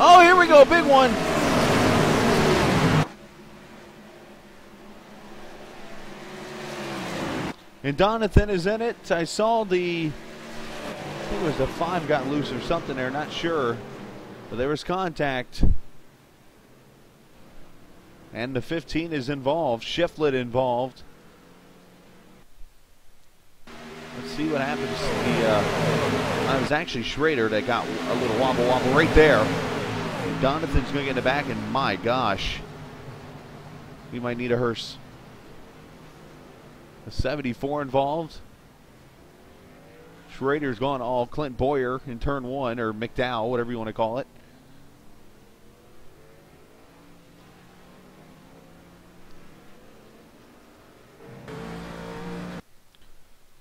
Oh, here we go, big one. And Donathan is in it. I saw I think it was the 5 got loose or something there, not sure. But there was contact. And the 15 is involved, Shiflett involved. Let's see what happens. It was actually Schrader that got a little wobble right there. Donathan's going to get in the back, and my gosh, we might need a hearse. A 74 involved. Schrader's gone all Clint Boyer in turn 1, or McDowell, whatever you want to call it.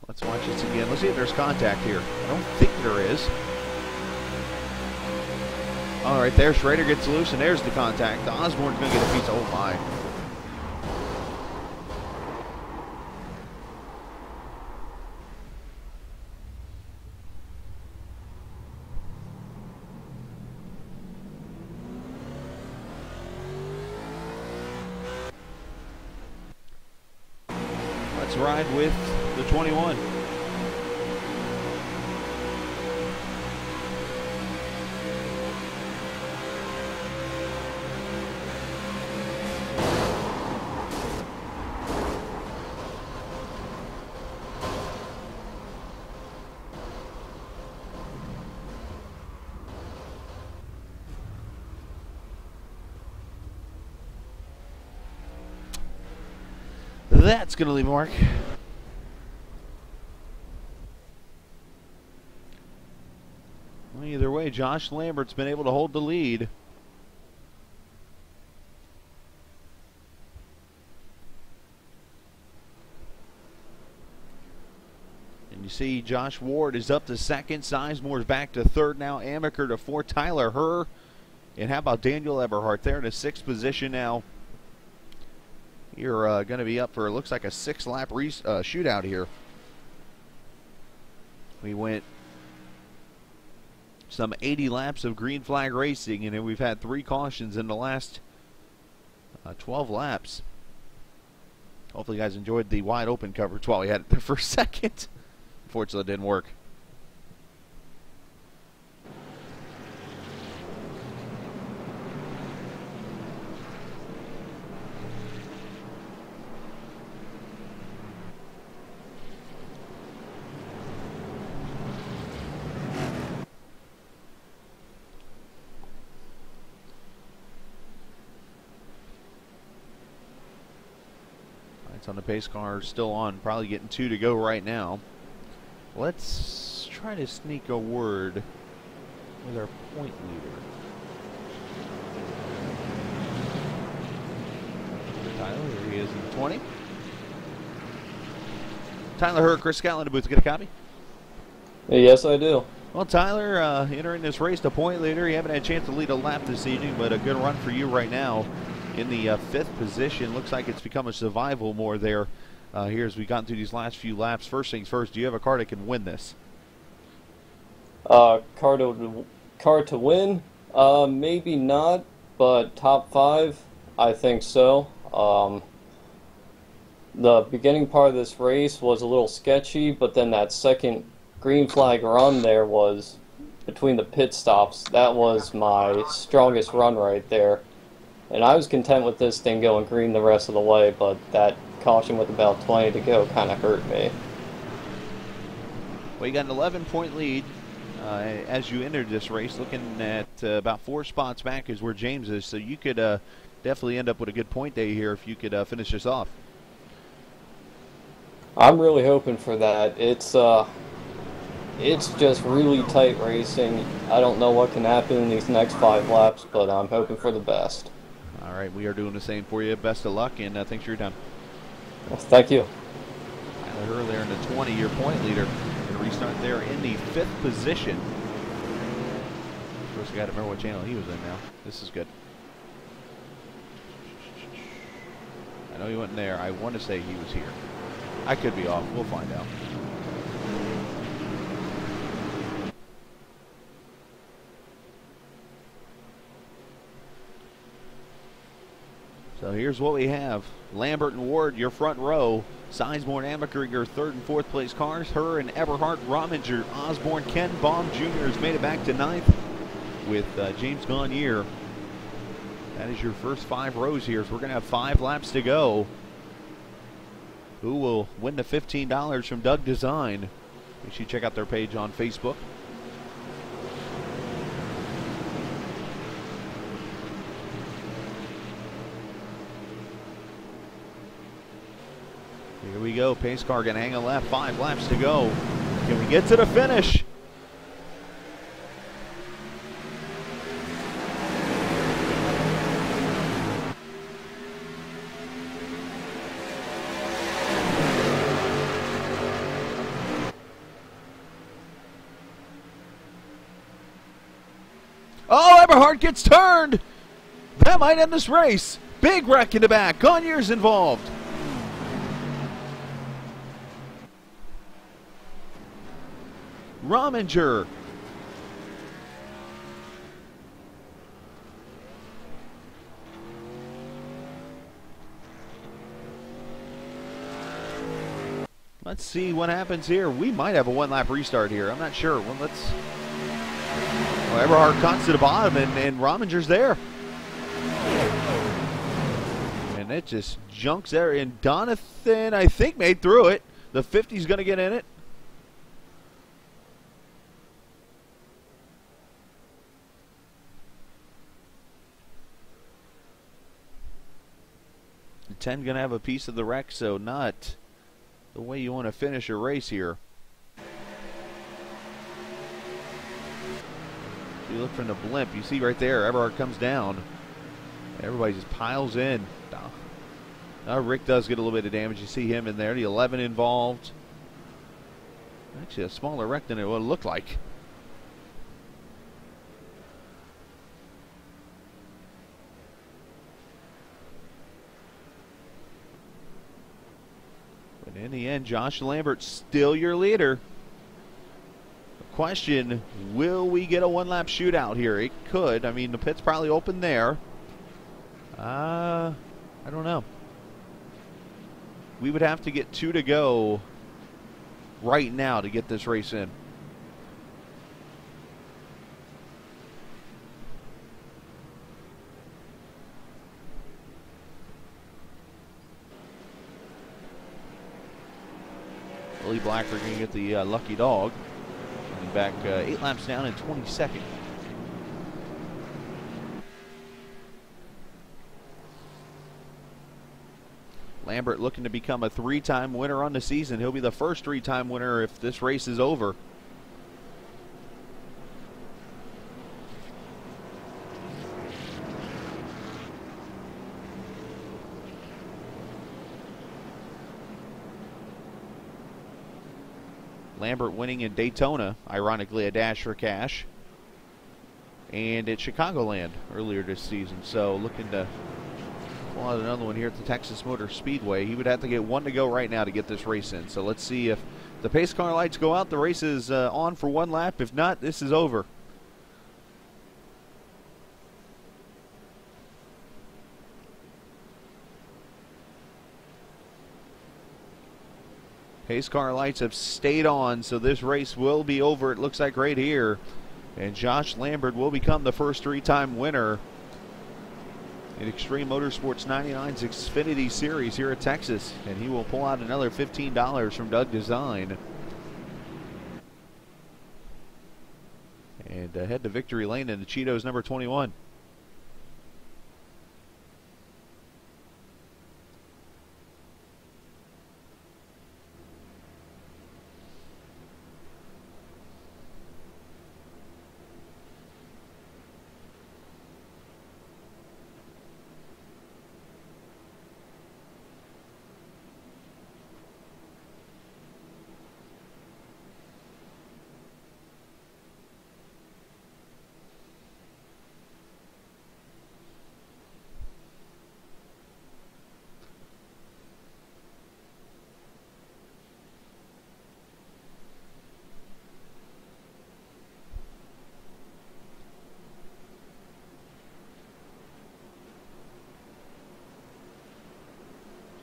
Let's watch this again. Let's see if there's contact here. I don't think there is. All right, there, Schrader gets loose, and there's the contact. Osborne's going to get a piece. Oh, my. Let's ride with the 21. That's going to leave a mark. Well, either way, Josh Lambert's been able to hold the lead. And you see Josh Ward is up to 2nd. Sizemore's back to 3rd now. Amaker to 4th. Tyler Herr And how about Daniel Eberhardt there in the 6th position now? You're going to be up for, it looks like a 6-lap shootout here. We went some 80 laps of green flag racing, and then we've had 3 cautions in the last 12 laps. Hopefully you guys enjoyed the wide open coverage while we had it there for a second. Unfortunately, it didn't work. On the pace car, still on, probably getting 2 to go right now. Let's try to sneak a word with our point leader. Tyler, here he is in the 20. Tyler Hurd, Chris Scott in the booth. Get a copy? Yes, I do. Well, Tyler, entering this race, the point leader. You haven't had a chance to lead a lap this evening, but a good run for you right now. In the 5th position, looks like it's become a survival more there here as we've gotten through these last few laps. First things first, do you have a car that can win this? Car to win? Maybe not, but top 5, I think so. The beginning part of this race was a little sketchy, but then that second green flag run there was between the pit stops. That was my strongest run right there. And I was content with this thing going green the rest of the way, but that caution with about 20 to go kind of hurt me. Well, you got an 11-point lead as you entered this race. Looking at about 4 spots back is where James is, so you could definitely end up with a good point day here if you could finish this off. I'm really hoping for that. It's just really tight racing. I don't know what can happen in these next 5 laps, but I'm hoping for the best. All right, we are doing the same for you. Best of luck, and thanks for your time. Well, thank you. Tyler Hurd there in the 20, your point leader. Going to restart there in the 5th position. First, we got to remember what channel he was in now. This is good. I know he wasn't there. I want to say he was here. I could be off. We'll find out. So here's what we have. Lambert and Ward, your front row. Sizemore and Amaker, your 3rd and 4th place cars. Her and Eberhardt, Rominger, Osborne, Ken Baum Jr. has made it back to 9th with James Gagne. That is your first 5 rows here. So we're going to have 5 laps to go. Who will win the $15 from Doug Design? Make sure you check out their page on Facebook. Here we go. Pace car going to hang a left. 5 laps to go. Can we get to the finish? Oh, Eberhardt gets turned. That might end this race. Big wreck in the back. Gagne's involved. Rominger. Let's see what happens here. We might have a 1-lap restart here. I'm not sure. Well, let's. Well, Eberhardt cuts to the bottom, and Rominger's there. And it just junks there. And Donathan, I think, made through it. The 50's going to get in it. The 10 going to have a piece of the wreck, so not the way you want to finish a race here. You look from the blimp, you see right there, Eberhardt comes down. Everybody just piles in. Now Rick does get a little bit of damage. You see him in there. The 11 involved. Actually, a smaller wreck than it would look like. the end, Josh Lambert still your leader. The question, will we get a one-lap shootout here? It could. I mean, the pit's probably open there. I don't know. We would have to get 2 to go right now to get this race in. Billy Blacker going to get the lucky dog. Running back 8 laps down in 22nd. Lambert looking to become a 3-time winner on the season. He'll be the first 3-time winner if this race is over. Lambert winning in Daytona, ironically a Dash for Cash, and at Chicagoland earlier this season. So looking to pull out another one here at the Texas Motor Speedway. He would have to get 1 to go right now to get this race in. So let's see if the pace car lights go out. The race is on for 1 lap. If not, this is over. Pace car lights have stayed on, so this race will be over, it looks like right here. And Josh Lambert will become the first 3-time winner in Extreme Motorsports 99's Xfinity Series here at Texas. And he will pull out another $15 from Doug Design. And head to victory lane in the Cheetos number 21.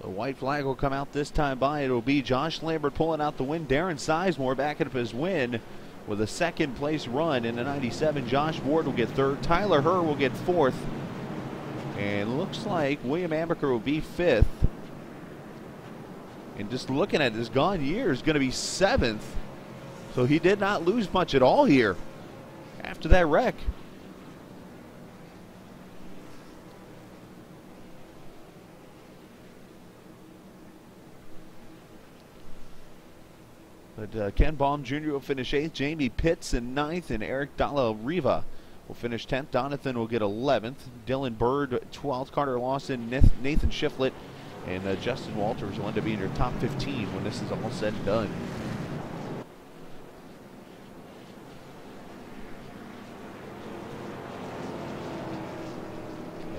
The white flag will come out this time by. It will be Josh Lambert pulling out the win. Darren Sizemore backing up his win with a 2nd place run in the 97. Josh Ward will get 3rd. Tyler Herr will get 4th. And looks like William Amaker will be 5th. And just looking at this, Gone Year is going to be 7th. So he did not lose much at all here after that wreck. But Ken Baum Jr. will finish 8th, Jamie Pitts in 9th, and Eric Dalla Riva will finish 10th. Donathan will get 11th, Dylan Bird 12th, Carter Lawson, Nathan Shiflett, and Justin Walters will end up being your top 15 when this is all said and done.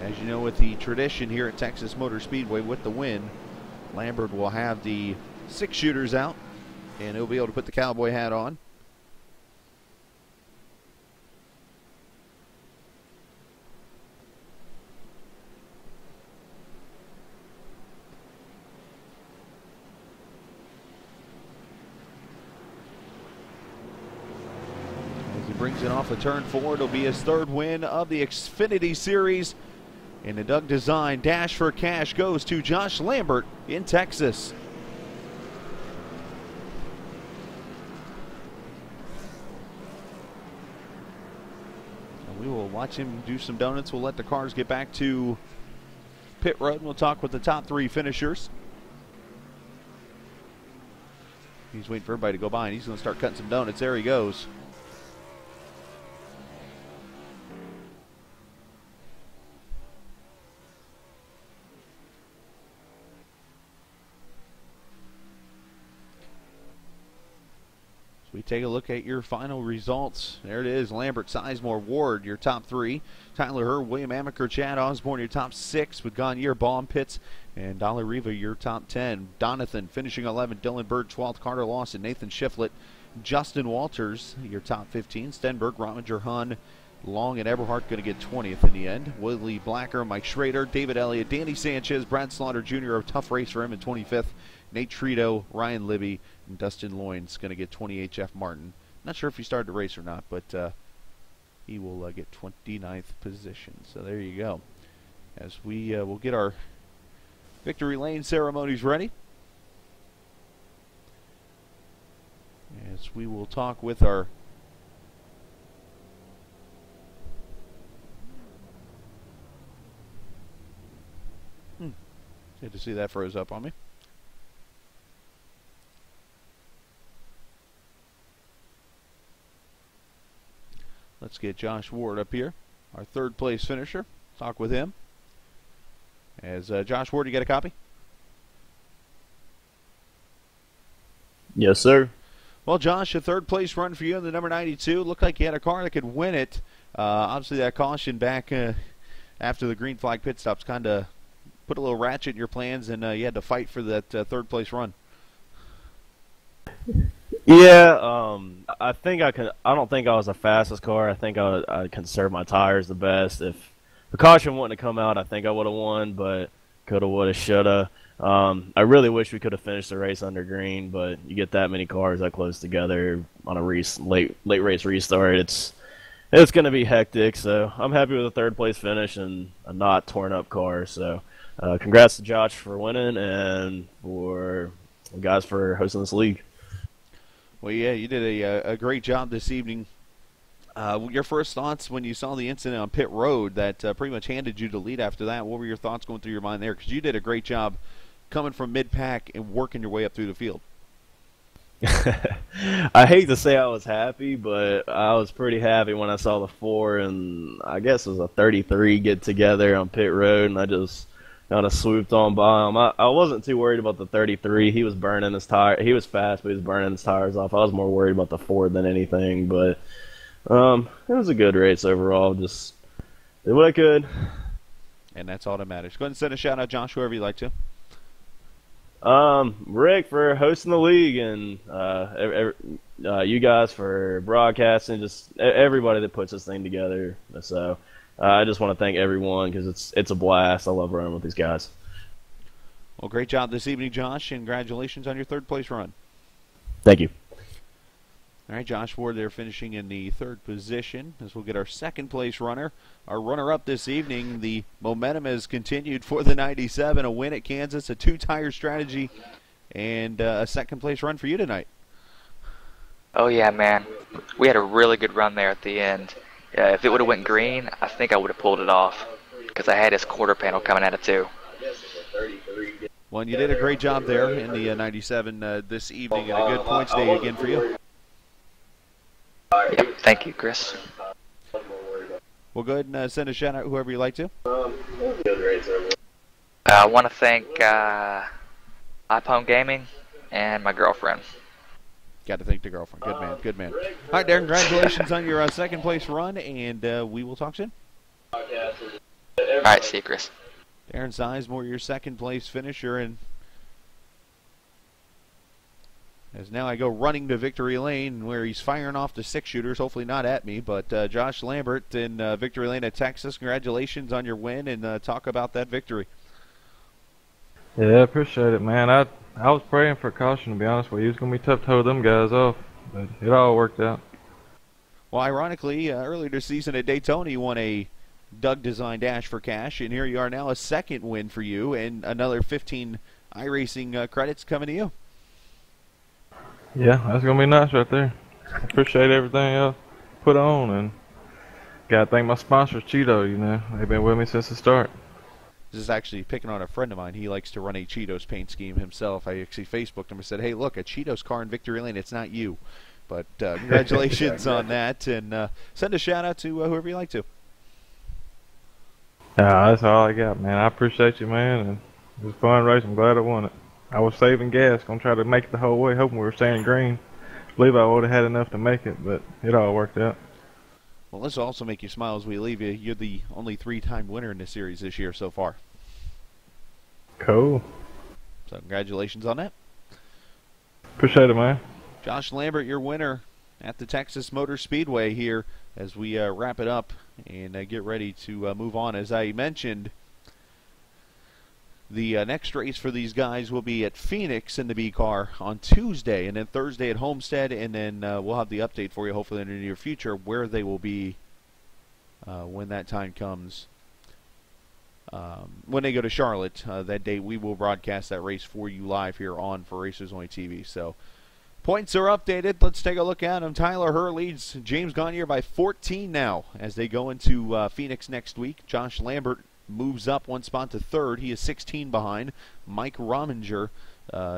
As you know, with the tradition here at Texas Motor Speedway with the win, Lambert will have the 6 shooters out. And he'll be able to put the cowboy hat on. As he brings it off the turn 4, it'll be his 3rd win of the Xfinity Series. And the Doug Design Dash for Cash goes to Josh Lambert in Texas. We will watch him do some donuts. We'll let the cars get back to pit road, and we'll talk with the top 3 finishers. He's waiting for everybody to go by, and he's going to start cutting some donuts. There he goes. We take a look at your final results. There it is. Lambert, Sizemore, Ward, your top 3. Tyler Herr, William Amaker, Chad Osborne, your top 6 with Gagne, Baum, Pitts, and Dollar Riva, your top 10. Donathan finishing 11th. Dylan Bird, 12th. Carter Lawson, Nathan Shiflett, Justin Walters, your top 15. Stenberg, Rominger, Hun, Long, and Eberhardt going to get 20th in the end. Willie Blacker, Mike Schrader, David Elliott, Danny Sanchez, Brad Slaughter Jr., a tough race for him in 25th. Nate Trito, Ryan Libby, and Dustin Loynes going to get 28. Jeff Martin. Not sure if he started the race or not, but he will get 29th position. So there you go. As we will get our victory lane ceremonies ready. As we will talk with our Good to see that froze up on me. Let's get Josh Ward up here, our 3rd place finisher. Talk with him. As Josh Ward, you got a copy? Yes, sir. Well, Josh, a 3rd place run for you in the number 92. Looked like you had a car that could win it. Obviously, that caution back after the green flag pit stops kind of put a little ratchet in your plans, and you had to fight for that 3rd place run. Yeah, I think I can. I don't think I was the fastest car. I think I conserved my tires the best. If the caution wouldn't have come out, I think I would have won, but coulda, woulda, shoulda. I really wish we could have finished the race under green, but you get that many cars that close together on a late race restart, it's going to be hectic. So I'm happy with the 3rd place finish and a not torn up car. So congrats to Josh for winning and for you guys for hosting this league. Well, yeah, you did a great job this evening. Your first thoughts when you saw the incident on pit road that pretty much handed you the lead after that, what were your thoughts going through your mind there? Because you did a great job coming from mid-pack and working your way up through the field. I hate to say I was happy, but I was pretty happy when I saw the 4 and I guess it was a 33 get together on pit road, and I just kind of swooped on by him. I wasn't too worried about the 33. He was burning his tire. He was fast, but he was burning his tires off. I was more worried about the 4 than anything, but it was a good race overall. Just did what I could. And that's all that matters. Go ahead and send a shout out, Josh, whoever you'd like to. Rick for hosting the league, and you guys for broadcasting, just everybody that puts this thing together. So I just want to thank everyone because it's a blast. I love running with these guys. Well, great job this evening, Josh, and congratulations on your 3rd place run. Thank you. All right, Josh Ward there finishing in the 3rd position as we'll get our 2nd place runner. Our runner-up this evening, the momentum has continued for the 97, a win at Kansas, a 2-tire strategy, and a 2nd place run for you tonight. Oh, yeah, man. We had a really good run there at the end. If it would have went green, I think I would have pulled it off because I had his quarter panel coming at it too. Well, and you did a great job there in the 97 this evening, and a good points day again for you. Yep, thank you, Chris. We'll go ahead and send a shout out whoever you'd like to. I want to thank iPhone Gaming and my girlfriend. Got to thank the girlfriend. Good man, good man. All right, Darren, congratulations on your 2nd place run, and we will talk soon. All right, see you, Chris. Darren Sizemore, your 2nd place finisher, and as now I go running to victory lane where he's firing off the 6-shooters, hopefully not at me, but Josh Lambert in victory lane at Texas. Congratulations on your win, and talk about that victory. Yeah, I appreciate it, man. I was praying for caution, to be honest with you. It was going to be tough to hold them guys off, but it all worked out. Well, ironically, earlier this season at Daytona, you won a Doug Design Dash for Cash, and here you are now, a 2nd win for you, and another 15 iRacing credits coming to you. Yeah, that's going to be nice right there. I appreciate everything y'all put on, and got to thank my sponsors, Cheeto, you know. They've been with me since the start. This is actually picking on a friend of mine. He likes to run a Cheetos paint scheme himself. I actually Facebooked him and said, hey, look, a Cheetos car in victory lane, it's not you. But congratulations on that, and send a shout-out to whoever you like to. That's all I got, man. I appreciate you, man, and it was a fun race. I'm glad I won it. I was saving gas, gonna try to make it the whole way, hoping we were staying green. believe I would have had enough to make it, but it all worked out. Well, this will also make you smile as we leave you. You're the only 3-time winner in this series this year so far. Cool. So congratulations on that. Appreciate it, man. Josh Lambert, your winner at the Texas Motor Speedway here as we wrap it up and get ready to move on. As I mentioned, the next race for these guys will be at Phoenix in the B car on Tuesday, and then Thursday at Homestead, and then we'll have the update for you hopefully in the near future where they will be when that time comes. When they go to Charlotte that date, we will broadcast that race for you live here on For Racers Only TV. So points are updated. Let's take a look at them. Tyler Herr leads James Gagne by 14 now as they go into Phoenix next week. Josh Lambert moves up one spot to third. He is 16 behind. Mike Rominger,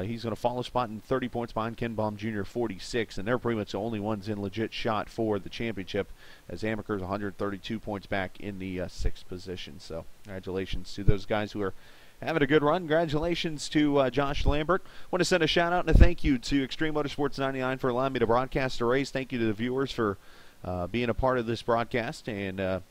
he's going to fall a spot in 30 points behind. Ken Baum Jr. 46, and they're pretty much the only ones in legit shot for the championship as Amaker's 132 points back in the 6th position. So congratulations to those guys who are having a good run. Congratulations to Josh Lambert. Want to send a shout out and a thank you to Extreme Motorsports 99 for allowing me to broadcast the race. Thank you to the viewers for being a part of this broadcast, and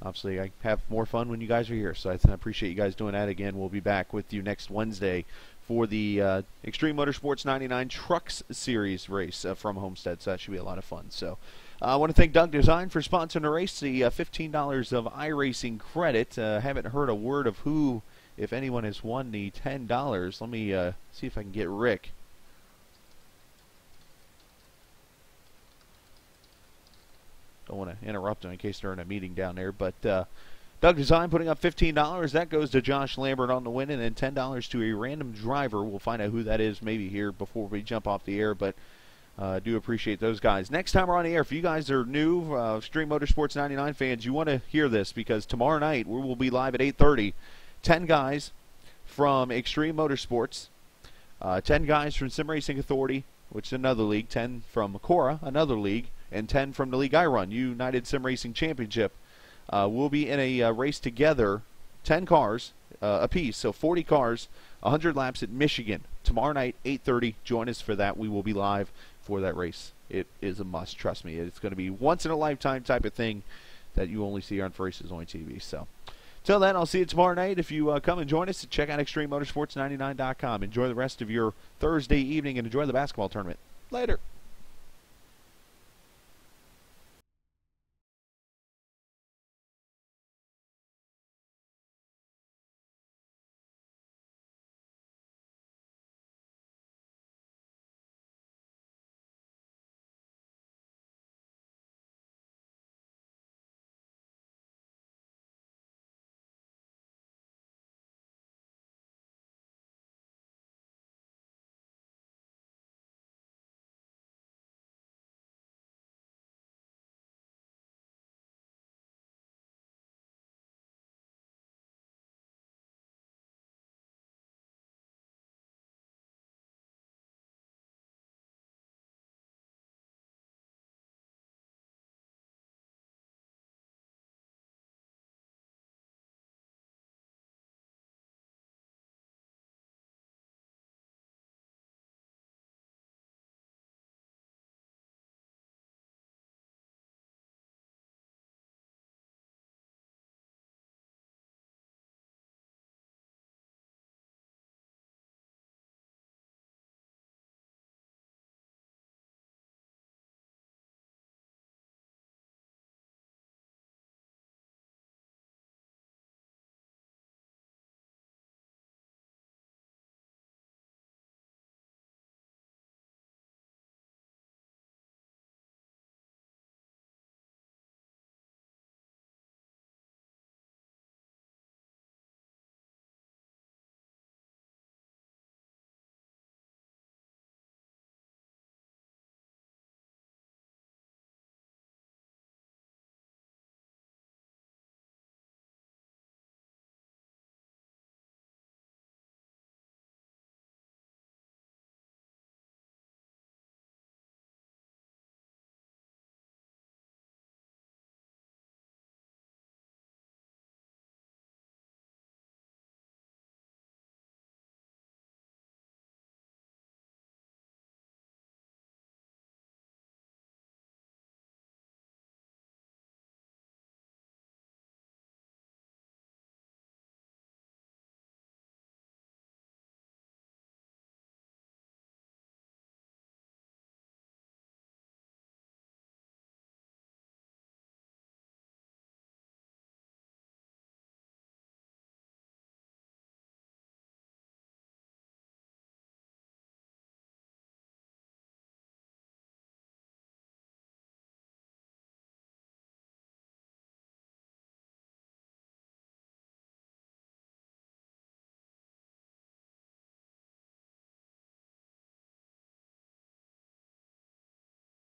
obviously I have more fun when you guys are here, so I appreciate you guys doing that. Again, we'll be back with you next Wednesday for the Extreme Motorsports 99 Trucks Series race from Homestead, so that should be a lot of fun. So I want to thank Doug Design for sponsoring the race, the $15 of iRacing credit. Haven't heard a word of who, if anyone, has won the $10. Let me see if I can get Rick. Don't want to interrupt them in case they're in a meeting down there. But Doug Design putting up $15. That goes to Josh Lambert on the win, and then $10 to a random driver. We'll find out who that is maybe here before we jump off the air, but do appreciate those guys. Next time we're on the air, if you guys are new, Extreme Motorsports 99 fans, you want to hear this because tomorrow night we will be live at 8:30. 10 guys from Extreme Motorsports, 10 guys from Sim Racing Authority, which is another league, 10 from Cora, another league, and 10 from the league I run, United Sim Racing Championship. We'll be in a race together, 10 cars apiece, so 40 cars, 100 laps at Michigan. Tomorrow night, 8:30. Join us for that. We will be live for that race. It is a must, trust me. It's going to be once-in-a-lifetime type of thing that you only see on For Racers Only TV. So, till then, I'll see you tomorrow night. If you come and join us, check out ExtremeMotorsports99.com. Enjoy the rest of your Thursday evening and enjoy the basketball tournament. Later.